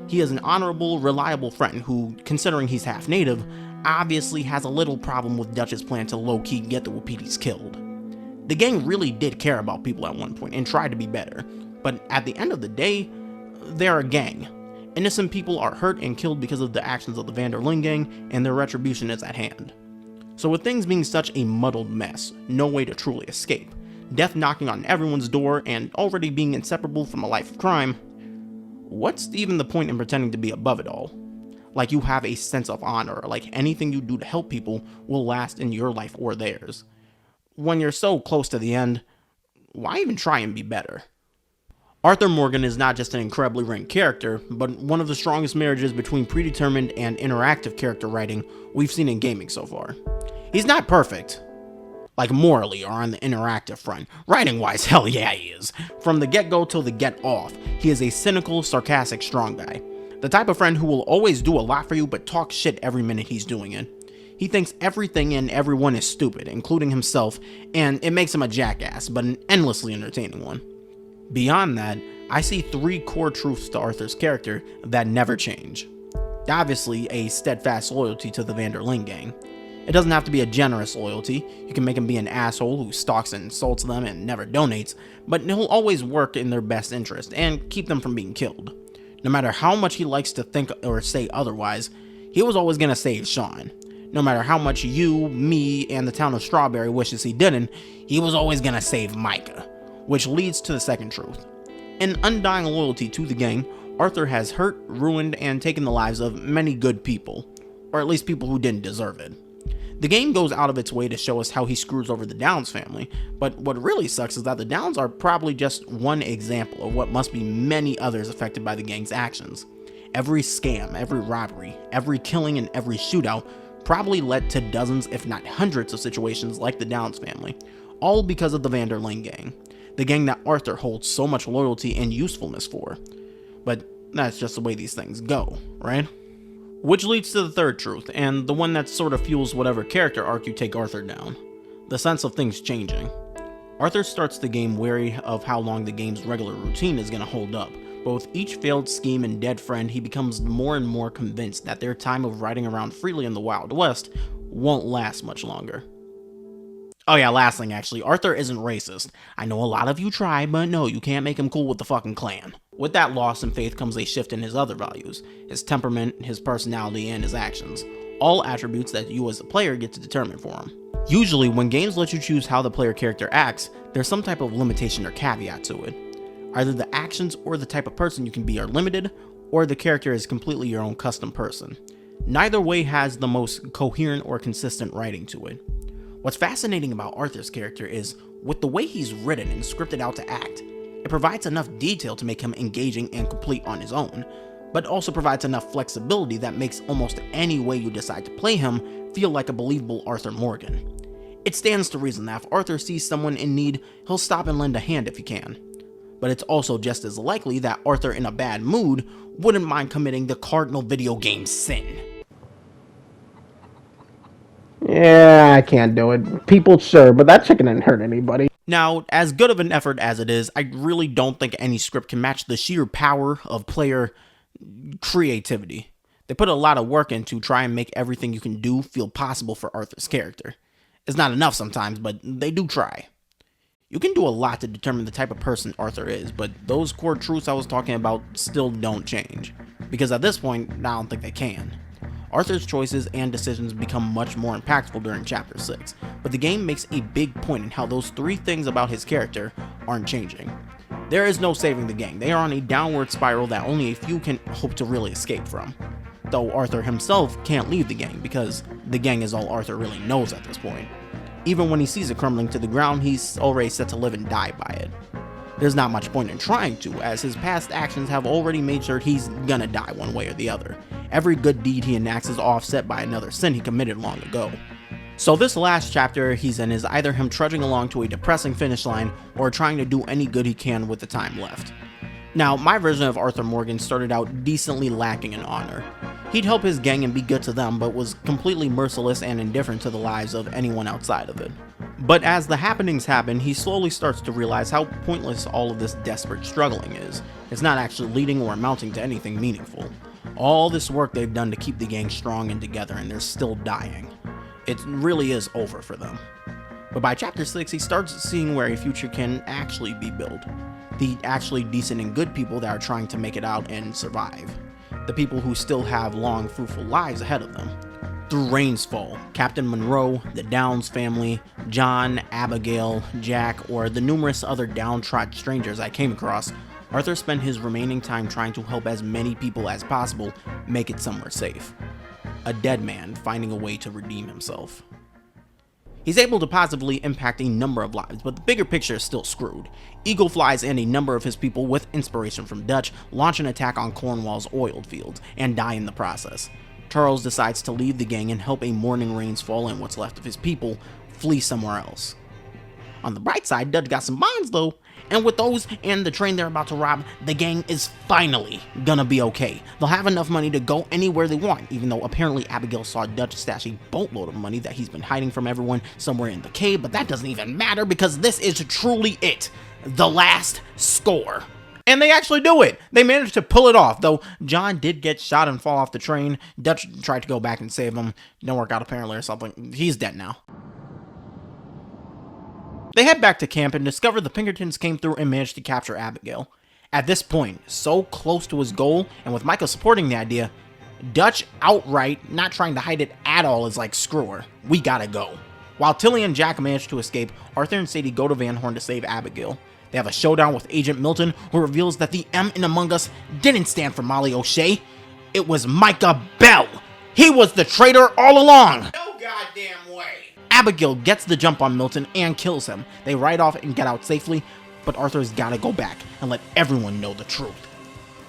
[SPEAKER 1] He is an honorable, reliable friend who, considering he's half native, obviously has a little problem with Dutch's plan to low-key get the Wapitis killed. The gang really did care about people at one point and tried to be better, but at the end of the day, they're a gang. Innocent people are hurt and killed because of the actions of the Van der Linde gang, and their retribution is at hand. So with things being such a muddled mess, no way to truly escape, death knocking on everyone's door, and already being inseparable from a life of crime, what's even the point in pretending to be above it all? Like you have a sense of honor, like anything you do to help people will last in your life or theirs. When you're so close to the end, why even try and be better? Arthur Morgan is not just an incredibly written character, but one of the strongest marriages between predetermined and interactive character writing we've seen in gaming so far. He's not perfect, like morally or on the interactive front. Writing-wise, hell yeah he is. From the get-go till the get-off, he is a cynical, sarcastic, strong guy. The type of friend who will always do a lot for you but talk shit every minute he's doing it. He thinks everything and everyone is stupid, including himself, and it makes him a jackass, but an endlessly entertaining one. Beyond that, I see three core truths to Arthur's character that never change. Obviously, a steadfast loyalty to the Van der Linde gang. It doesn't have to be a generous loyalty. You can make him be an asshole who stalks and insults them and never donates, but he'll always work in their best interest and keep them from being killed. No matter how much he likes to think or say otherwise, he was always going to save Sean. No matter how much you, me, and the town of Strawberry wishes he didn't, he was always going to save Micah. Which leads to the second truth. In undying loyalty to the gang, Arthur has hurt, ruined, and taken the lives of many good people, or at least people who didn't deserve it. The game goes out of its way to show us how he screws over the Downs family, but what really sucks is that the Downs are probably just one example of what must be many others affected by the gang's actions. Every scam, every robbery, every killing, and every shootout probably led to dozens if not hundreds of situations like the Downs family, all because of the Van der Linde gang, the gang that Arthur holds so much loyalty and usefulness for. But that's just the way these things go, right? Which leads to the third truth, and the one that sort of fuels whatever character arc you take Arthur down. The sense of things changing. Arthur starts the game wary of how long the game's regular routine is going to hold up, but with each failed scheme and dead friend, he becomes more and more convinced that their time of riding around freely in the Wild West won't last much longer. Oh yeah, last thing actually, Arthur isn't racist. I know a lot of you try, but no, you can't make him cool with the fucking Klan. With that loss in faith comes a shift in his other values, his temperament, his personality, and his actions. All attributes that you as a player get to determine for him. Usually, when games let you choose how the player character acts, there's some type of limitation or caveat to it. Either the actions or the type of person you can be are limited, or the character is completely your own custom person. Neither way has the most coherent or consistent writing to it. What's fascinating about Arthur's character is, with the way he's written and scripted out to act, it provides enough detail to make him engaging and complete on his own, but also provides enough flexibility that makes almost any way you decide to play him feel like a believable Arthur Morgan. It stands to reason that if Arthur sees someone in need, he'll stop and lend a hand if he can. But it's also just as likely that Arthur in a bad mood wouldn't mind committing the cardinal video game sin.
[SPEAKER 4] Yeah, I can't do it. People, sure, but that chicken didn't hurt anybody.
[SPEAKER 1] Now, as good of an effort as it is, I really don't think any script can match the sheer power of player creativity. They put a lot of work into try and make everything you can do feel possible for Arthur's character. It's not enough sometimes, but they do try. You can do a lot to determine the type of person Arthur is, but those core truths I was talking about still don't change. Because at this point, I don't think they can. Arthur's choices and decisions become much more impactful during Chapter 6, but the game makes a big point in how those three things about his character aren't changing. There is no saving the gang. They are on a downward spiral that only a few can hope to really escape from. though Arthur himself can't leave the gang because the gang is all Arthur really knows at this point. Even when he sees it crumbling to the ground, he's already set to live and die by it. There's not much point in trying to, as his past actions have already made sure he's gonna die one way or the other. Every good deed he enacts is offset by another sin he committed long ago. So this last chapter he's in is either him trudging along to a depressing finish line or trying to do any good he can with the time left. Now, my version of Arthur Morgan started out decently lacking in honor. He'd help his gang and be good to them, but was completely merciless and indifferent to the lives of anyone outside of it. But as the happenings happen, he slowly starts to realize how pointless all of this desperate struggling is. It's not actually leading or amounting to anything meaningful. All this work they've done to keep the gang strong and together, and they're still dying. It really is over for them. But by chapter 6, he starts seeing where a future can actually be built. The actually decent and good people that are trying to make it out and survive. The people who still have long, fruitful lives ahead of them. Through Rain's Fall, Captain Monroe, the Downs family, John, Abigail, Jack, or the numerous other downtrodden strangers I came across, Arthur spent his remaining time trying to help as many people as possible make it somewhere safe. A dead man finding a way to redeem himself. He's able to positively impact a number of lives, but the bigger picture is still screwed. Eagle Flies and a number of his people, with inspiration from Dutch, launch an attack on Cornwall's oil fields, and die in the process. Charles decides to leave the gang and help a mourning Rains Fall and what's left of his people flee somewhere else. On the bright side, Dutch got some bonds though, and with those and the train they're about to rob, the gang is finally gonna be okay. They'll have enough money to go anywhere they want, even though apparently Abigail saw Dutch stash a boatload of money that he's been hiding from everyone somewhere in the cave, but that doesn't even matter because this is truly it. The last score. And they actually do it. They managed to pull it off, though John did get shot and fall off the train. Dutch tried to go back and save him. Didn't work out apparently or something. He's dead now. They head back to camp and discover the Pinkertons came through and managed to capture Abigail. At this point, so close to his goal, and with Micah supporting the idea, Dutch outright, not trying to hide it at all, is like, screw her, we gotta go. While Tilly and Jack manage to escape, Arthur and Sadie go to Van Horn to save Abigail. They have a showdown with Agent Milton, who reveals that the M in Among Us didn't stand for Molly O'Shea. It was Micah Bell. He was the traitor all along.
[SPEAKER 2] No goddamn way.
[SPEAKER 1] Abigail gets the jump on Milton and kills him. They ride off and get out safely, but Arthur's gotta go back and let everyone know the truth.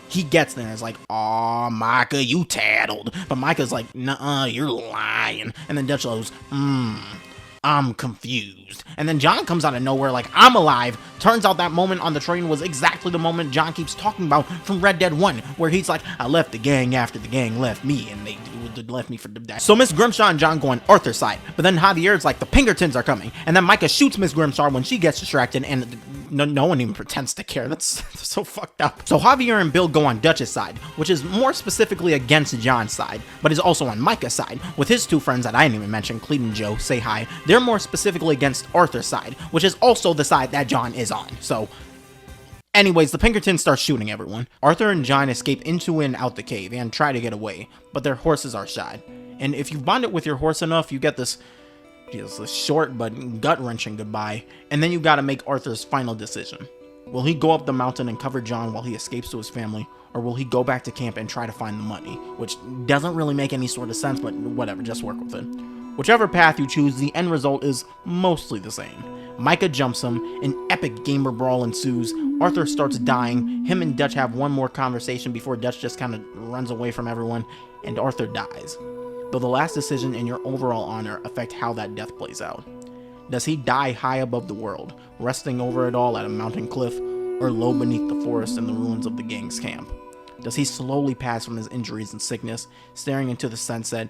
[SPEAKER 1] He gets there and is like, aw, Micah, you tattled. But Micah's like, nuh-uh, you're lying. And then Dutch goes, I'm confused. And then John comes out of nowhere like, I'm alive. Turns out that moment on the train was exactly the moment John keeps talking about from Red Dead 1, where he's like, I left the gang after the gang left me, and they left me for the... So Miss Grimshaw and John go on Arthur's side, but then Javier's like, the Pinkertons are coming, and then Micah shoots Miss Grimshaw when she gets distracted, and no one even pretends to care. That's so fucked up. So Javier and Bill go on Dutch's side, which is more specifically against John's side, but is also on Micah's side, with his two friends that I didn't even mention, Clete and Joe, say hi. They're more specifically against Arthur's side, which is also the side that John is on. So anyways, the Pinkertons start shooting everyone. Arthur and John escape into and out the cave and try to get away, but their horses are shot. And if you've bonded with your horse enough, you get this short but gut-wrenching goodbye, and then you gotta make Arthur's final decision. Will he go up the mountain and cover John while he escapes to his family, or will he go back to camp and try to find the money? Which doesn't really make any sort of sense, but whatever, just work with it. Whichever path you choose, the end result is mostly the same. Micah jumps him, an epic gamer brawl ensues, Arthur starts dying, him and Dutch have one more conversation before Dutch just kind of runs away from everyone, and Arthur dies. Though the last decision and your overall honor affect how that death plays out. Does he die high above the world, resting over it all at a mountain cliff, or low beneath the forest in the ruins of the gang's camp? Does he slowly pass from his injuries and sickness, staring into the sunset,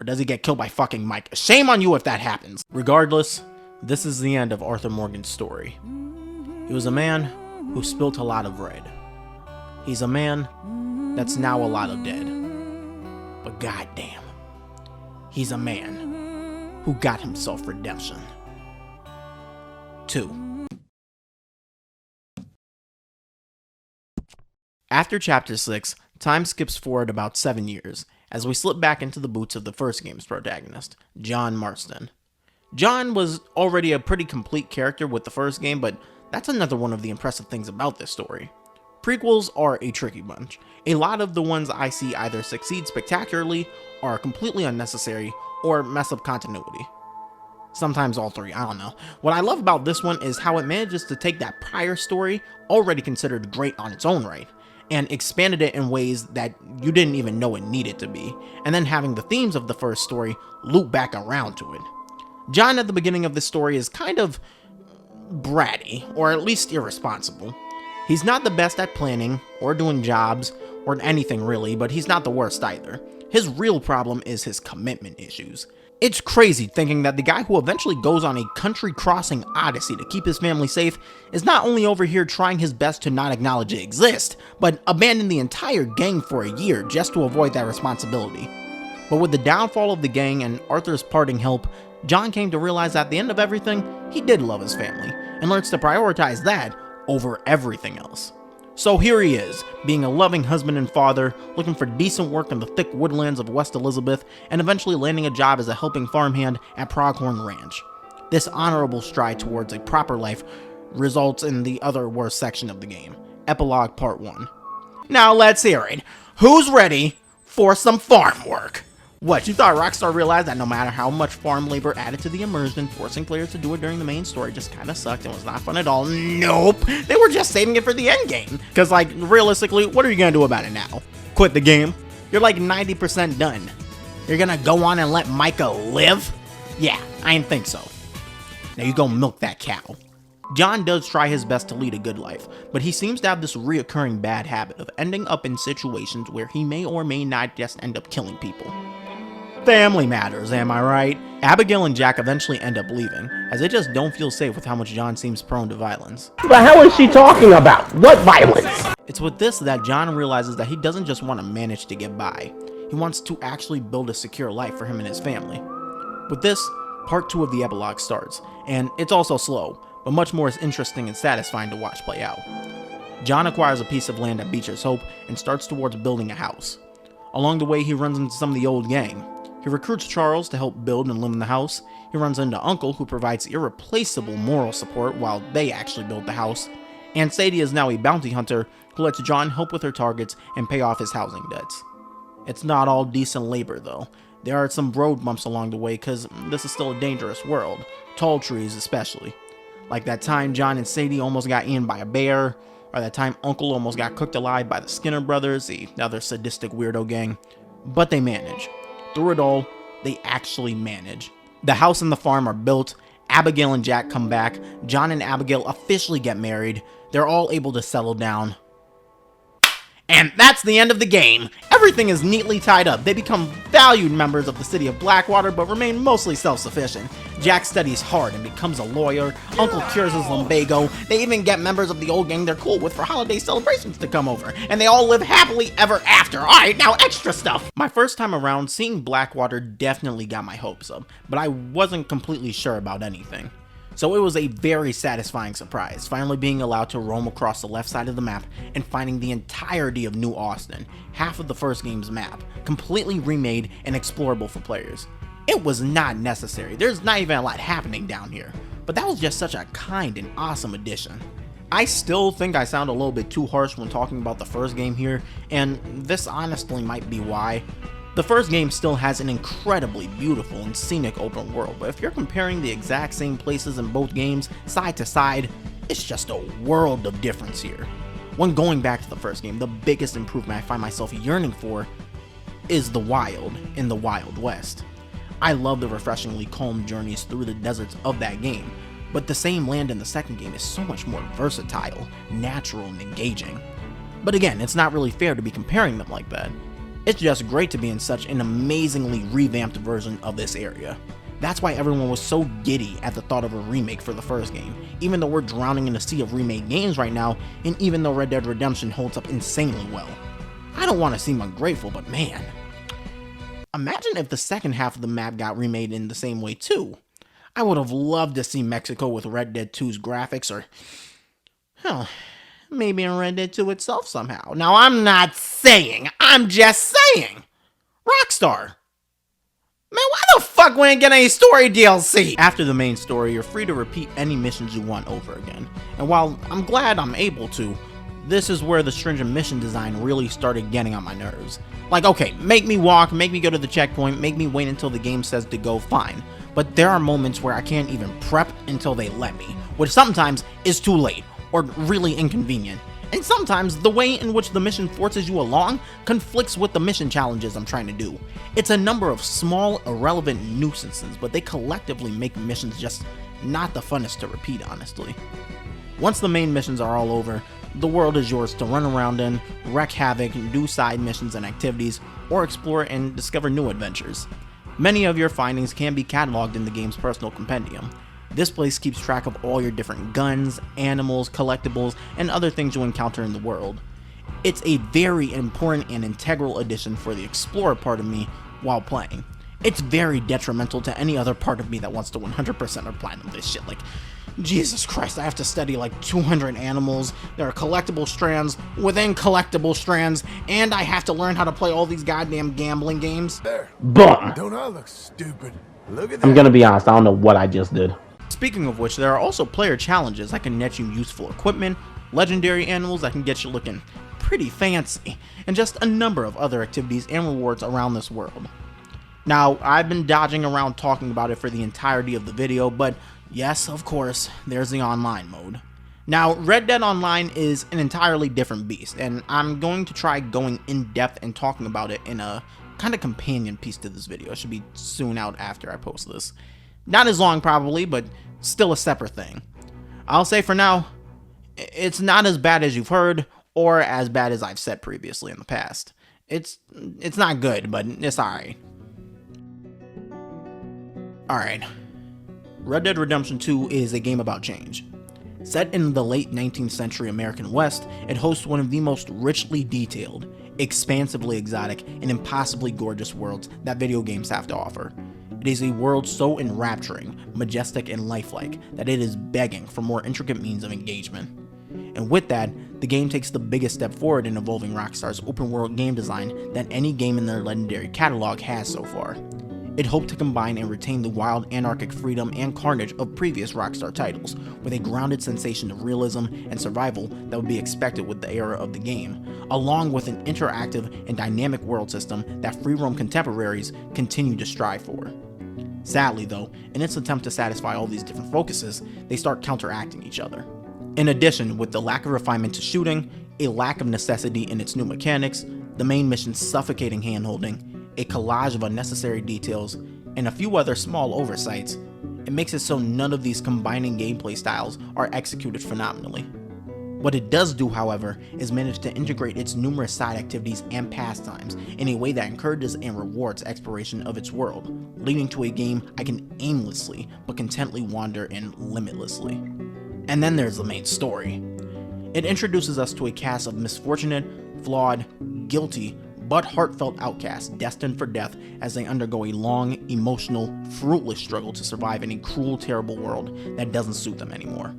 [SPEAKER 1] or does he get killed by fucking Mike? Shame on you if that happens. Regardless, this is the end of Arthur Morgan's story. He was a man who spilt a lot of red. He's a man that's now a lot of dead. But goddamn, he's a man who got himself redemption. 2. After Chapter 6, time skips forward about 7 years, as we slip back into the boots of the first game's protagonist, John Marston. John was already a pretty complete character with the first game, but that's another one of the impressive things about this story. Prequels are a tricky bunch. A lot of the ones I see either succeed spectacularly, are completely unnecessary, or mess up continuity. Sometimes all three, I don't know. What I love about this one is how it manages to take that prior story, already considered great on its own right, and expanded it in ways that you didn't even know it needed to be, and then having the themes of the first story loop back around to it. John at the beginning of this story is kind of bratty, or at least irresponsible. He's not the best at planning, or doing jobs, or anything really, but he's not the worst either. His real problem is his commitment issues. It's crazy thinking that the guy who eventually goes on a country-crossing odyssey to keep his family safe is not only over here trying his best to not acknowledge it exists, but abandon the entire gang for a year just to avoid that responsibility. But with the downfall of the gang and Arthur's parting help, John came to realize at the end of everything, he did love his family, and learns to prioritize that over everything else. So here he is, being a loving husband and father, looking for decent work in the thick woodlands of West Elizabeth, and eventually landing a job as a helping farmhand at Pronghorn Ranch. This honorable stride towards a proper life results in the other worst section of the game, Epilogue Part 1. Now let's hear it. Who's ready for some farm work? What, you thought Rockstar realized that no matter how much farm labor added to the immersion, forcing players to do it during the main story just kinda sucked and was not fun at all? Nope! They were just saving it for the end game. Cause like, realistically, what are you gonna do about it now? Quit the game? You're like 90% done. You're gonna go on and let Micah live? Yeah, I didn't think so. Now you go milk that cow. John does try his best to lead a good life, but he seems to have this reoccurring bad habit of ending up in situations where he may or may not just end up killing people. Family matters, am I right? Abigail and Jack eventually end up leaving, as they just don't feel safe with how much John seems prone to violence.
[SPEAKER 4] The hell is she talking about? What violence?
[SPEAKER 1] It's with this that John realizes that he doesn't just want to manage to get by. He wants to actually build a secure life for him and his family. With this, part 2 of the epilogue starts, and it's also slow, but much more interesting and satisfying to watch play out. John acquires a piece of land at Beecher's Hope and starts towards building a house. Along the way, he runs into some of the old gang. He recruits Charles to help build and live in the house. He runs into Uncle, who provides irreplaceable moral support while they actually build the house. And Sadie is now a bounty hunter who lets John help with her targets and pay off his housing debts. It's not all decent labor though. There are some road bumps along the way because this is still a dangerous world, tall trees especially. Like that time John and Sadie almost got eaten by a bear, or that time Uncle almost got cooked alive by the Skinner brothers, the other sadistic weirdo gang. But they manage. Through it all, they actually manage. The house and the farm are built, Abigail and Jack come back, John and Abigail officially get married, they're all able to settle down. And that's the end of the game. Everything is neatly tied up. They become valued members of the city of Blackwater, but remain mostly self-sufficient. Jack studies hard and becomes a lawyer. Uncle cures his lumbago. They even get members of the old gang they're cool with for holiday celebrations to come over. And they all live happily ever after. Alright, now extra stuff! My first time around, seeing Blackwater definitely got my hopes up, but I wasn't completely sure about anything. So it was a very satisfying surprise, finally being allowed to roam across the left side of the map and finding the entirety of New Austin, half of the first game's map, completely remade and explorable for players. It was not necessary, there's not even a lot happening down here, but that was just such a kind and awesome addition. I still think I sound a little bit too harsh when talking about the first game here, and this honestly might be why. The first game still has an incredibly beautiful and scenic open world, but if you're comparing the exact same places in both games, side to side, it's just a world of difference here. When going back to the first game, the biggest improvement I find myself yearning for is the wild in the Wild West. I love the refreshingly calm journeys through the deserts of that game, but the same land in the second game is so much more versatile, natural, and engaging. But again, it's not really fair to be comparing them like that. It's just great to be in such an amazingly revamped version of this area. That's why everyone was so giddy at the thought of a remake for the first game, even though we're drowning in a sea of remade games right now, and even though Red Dead Redemption holds up insanely well. I don't want to seem ungrateful, but man, imagine if the second half of the map got remade in the same way too. I would have loved to see Mexico with Red Dead 2's graphics, or hell, maybe in Red Dead 2 itself somehow. Now I'm not saying, I'm just saying! Rockstar! Man, why the fuck we ain't get any story DLC? After the main story, you're free to repeat any missions you want over again. And while I'm glad I'm able to, This is where the stringent mission design really started getting on my nerves. Like, okay, make me walk, make me go to the checkpoint, make me wait until the game says to go, fine. But there are moments where I can't even prep until they let me, which sometimes is too late, or really inconvenient. And sometimes the way in which the mission forces you along conflicts with the mission challenges I'm trying to do. It's a number of small, irrelevant nuisances, but they collectively make missions just not the funnest to repeat, honestly. Once the main missions are all over, the world is yours to run around in, wreak havoc, do side missions and activities, or explore and discover new adventures. Many of your findings can be cataloged in the game's personal compendium. This place keeps track of all your different guns, animals, collectibles, and other things you encounter in the world. It's a very important and integral addition for the explorer part of me while playing. It's very detrimental to any other part of me that wants to 100% or platinum this shit. Like, Jesus Christ, I have to study like 200 animals, there are collectible strands within collectible strands, and I have to learn how to play all these goddamn gambling games.
[SPEAKER 4] But
[SPEAKER 3] Don't I look stupid? Look at that.
[SPEAKER 4] I'm gonna be honest, I don't know what I just did.
[SPEAKER 1] Speaking of which, there are also player challenges that can net you useful equipment, legendary animals that can get you looking pretty fancy, and just a number of other activities and rewards around this world. Now, I've been dodging around talking about it for the entirety of the video, but yes, of course, there's the online mode. Now, Red Dead Online is an entirely different beast, and I'm going to try going in depth and talking about it in a kind of companion piece to this video. It should be soon out after I post this. Not as long probably, but still a separate thing. I'll say for now, it's not as bad as you've heard, or as bad as I've said previously in the past. It's not good, but it's alright. Alright. Red Dead Redemption 2 is a game about change. Set in the late 19th century American West, it hosts one of the most richly detailed, expansively exotic, and impossibly gorgeous worlds that video games have to offer. It is a world so enrapturing, majestic, and lifelike that it is begging for more intricate means of engagement. And with that, the game takes the biggest step forward in evolving Rockstar's open-world game design that any game in their legendary catalog has so far. It hoped to combine and retain the wild, anarchic freedom and carnage of previous Rockstar titles, with a grounded sensation of realism and survival that would be expected with the era of the game, along with an interactive and dynamic world system that free roam contemporaries continue to strive for. Sadly though, in its attempt to satisfy all these different focuses, they start counteracting each other. In addition, with the lack of refinement to shooting, a lack of necessity in its new mechanics, the main mission's suffocating handholding, a collage of unnecessary details, and a few other small oversights, it makes it so none of these combining gameplay styles are executed phenomenally. What it does do, however, is manage to integrate its numerous side activities and pastimes in a way that encourages and rewards exploration of its world, leading to a game I can aimlessly but contently wander in limitlessly. And then there's the main story. It introduces us to a cast of misfortunate, flawed, guilty, but heartfelt outcasts destined for death as they undergo a long, emotional, fruitless struggle to survive in a cruel, terrible world that doesn't suit them anymore.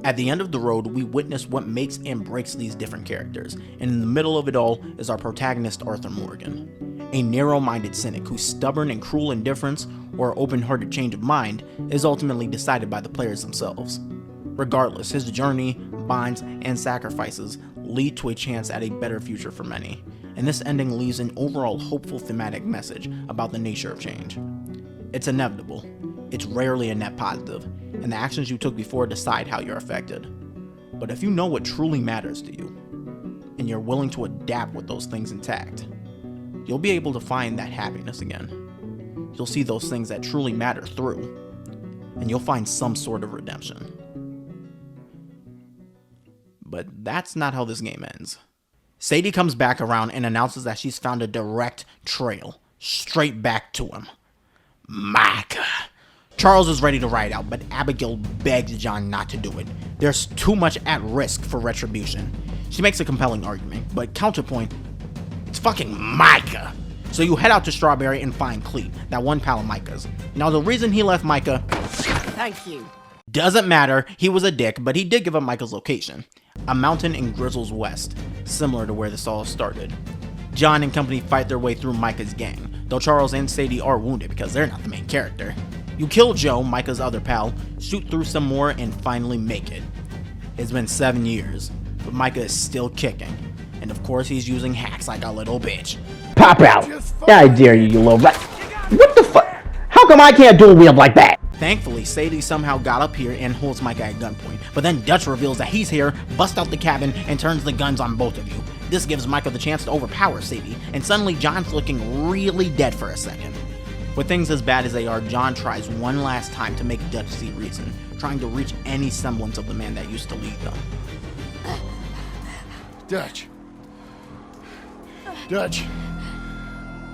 [SPEAKER 1] At the end of the road, we witness what makes and breaks these different characters, and in the middle of it all is our protagonist Arthur Morgan, a narrow-minded cynic whose stubborn and cruel indifference, or open-hearted change of mind, is ultimately decided by the players themselves. Regardless, his journey, bonds, and sacrifices lead to a chance at a better future for many, and this ending leaves an overall hopeful thematic message about the nature of change. It's inevitable, it's rarely a net positive, and the actions you took before decide how you're affected. But if you know what truly matters to you, and you're willing to adapt with those things intact, you'll be able to find that happiness again. You'll see those things that truly matter through, and you'll find some sort of redemption. But that's not how this game ends. Sadie comes back around and announces that she's found a direct trail straight back to him. Micah. Charles is ready to ride out, but Abigail begs John not to do it. There's too much at risk for retribution. She makes a compelling argument, but counterpoint, it's fucking Micah. So you head out to Strawberry and find Cleet, that one pal of Micah's. Now the reason he left Micah,
[SPEAKER 2] Thank you.
[SPEAKER 1] doesn't matter, he was a dick, but he did give up Micah's location. A mountain in Grizzle's West, similar to where this all started. John and company fight their way through Micah's gang, though Charles and Sadie are wounded because they're not the main character. You kill Joe, Micah's other pal, shoot through some more, and finally make it. It's been 7 years. but Micah is still kicking. And of course he's using hacks like a little bitch.
[SPEAKER 4] Pop out! Yeah, I dare you, you little rat. What the fuck? How come I can't dual wield like that?
[SPEAKER 1] Thankfully, Sadie somehow got up here and holds Micah at gunpoint, but then Dutch reveals that he's here, busts out the cabin, and turns the guns on both of you. This gives Micah the chance to overpower Sadie, and suddenly John's looking really dead for a second. With things as bad as they are, John tries one last time to make Dutch see reason, trying to reach any semblance of the man that used to lead them.
[SPEAKER 3] Dutch. Dutch.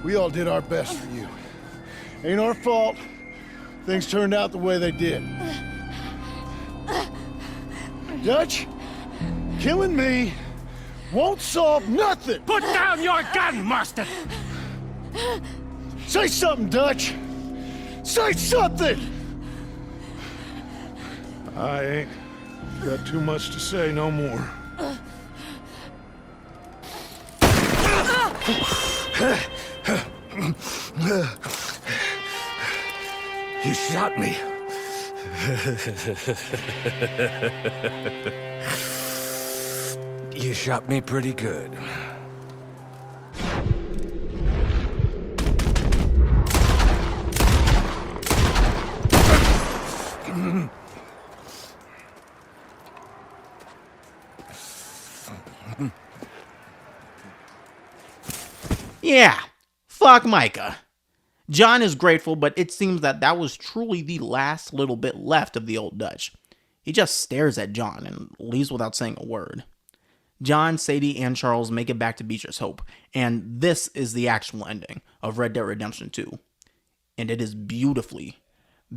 [SPEAKER 3] We all did our best for you. Ain't our fault. Things turned out the way they did. Dutch, killing me won't solve nothing.
[SPEAKER 2] Put down your gun, Marston!
[SPEAKER 3] Say something, Dutch. Say something. I ain't got too much to say no more.
[SPEAKER 2] You shot me. You shot me pretty good.
[SPEAKER 1] Yeah, fuck Micah. John is grateful, but it seems that was truly the last little bit left of the old Dutch. He just stares at John and leaves without saying a word. John, Sadie, and Charles make it back to Beecher's Hope, and this is the actual ending of Red Dead Redemption 2. And it is beautifully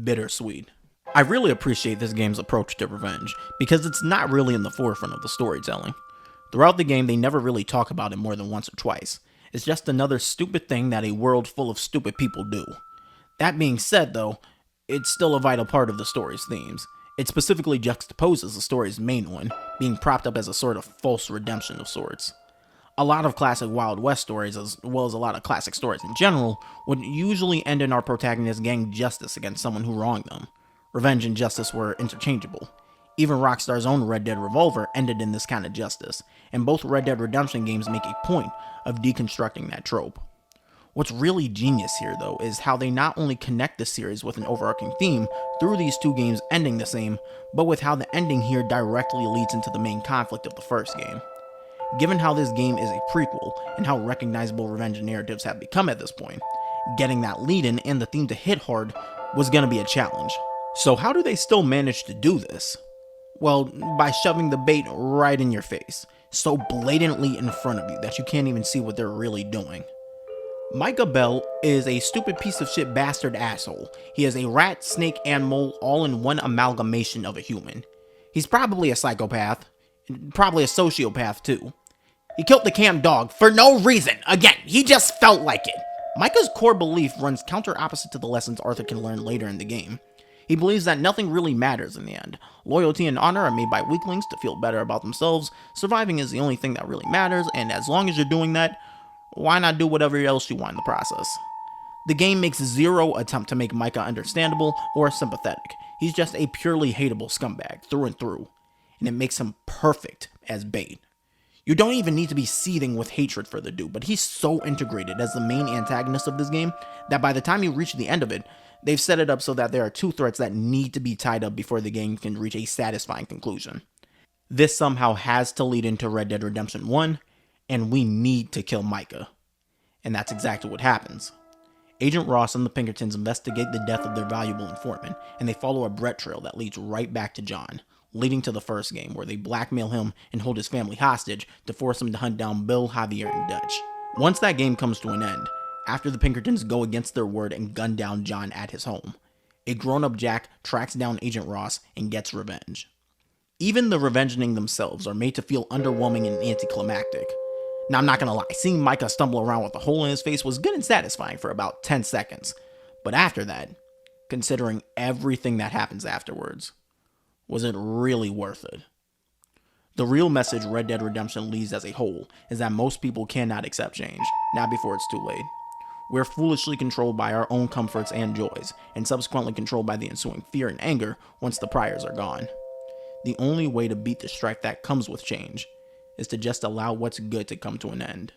[SPEAKER 1] bittersweet. I really appreciate this game's approach to revenge, because it's not really in the forefront of the storytelling. Throughout the game, they never really talk about it more than once or twice. It's just another stupid thing that a world full of stupid people do. That being said, though, it's still a vital part of the story's themes. It specifically juxtaposes the story's main one, being propped up as a sort of false redemption of sorts. A lot of classic Wild West stories, as well as a lot of classic stories in general, would usually end in our protagonist getting justice against someone who wronged them. Revenge and justice were interchangeable. Even Rockstar's own Red Dead Revolver ended in this kind of justice, and both Red Dead Redemption games make a point of deconstructing that trope. What's really genius here, though, is how they not only connect the series with an overarching theme through these two games ending the same, but with how the ending here directly leads into the main conflict of the first game. Given how this game is a prequel, and how recognizable revenge narratives have become at this point, getting that lead-in and the theme to hit hard was going to be a challenge. So how do they still manage to do this? Well, by shoving the bait right in your face, so blatantly in front of you that you can't even see what they're really doing. Micah Bell is a stupid piece of shit bastard asshole. He is a rat, snake, and mole all in one amalgamation of a human. He's probably a psychopath, probably a sociopath too. He killed the camp dog for no reason. Again, he just felt like it. Micah's core belief runs counter opposite to the lessons Arthur can learn later in the game. He believes that nothing really matters in the end. Loyalty and honor are made by weaklings to feel better about themselves. Surviving is the only thing that really matters, and as long as you're doing that, why not do whatever else you want in the process? The game makes zero attempt to make Micah understandable or sympathetic. He's just a purely hateable scumbag through and through, and it makes him perfect as bait. You don't even need to be seething with hatred for the dude, but he's so integrated as the main antagonist of this game that by the time you reach the end of it, they've set it up so that there are two threats that need to be tied up before the game can reach a satisfying conclusion. This somehow has to lead into Red Dead Redemption 1, and we need to kill Micah. And that's exactly what happens. Agent Ross and the Pinkertons investigate the death of their valuable informant, and they follow a Brett trail that leads right back to John, leading to the first game where they blackmail him and hold his family hostage to force him to hunt down Bill, Javier, and Dutch. Once that game comes to an end, after the Pinkertons go against their word and gun down John at his home, a grown-up Jack tracks down Agent Ross and gets revenge. Even the Revengeing themselves are made to feel underwhelming and anticlimactic. Now, I'm not gonna lie, seeing Micah stumble around with a hole in his face was good and satisfying for about 10 seconds. But after that, considering everything that happens afterwards, was it really worth it? The real message Red Dead Redemption leaves as a whole is that most people cannot accept change, not before it's too late. We're foolishly controlled by our own comforts and joys, and subsequently controlled by the ensuing fear and anger once the priors are gone. The only way to beat the strife that comes with change is to just allow what's good to come to an end.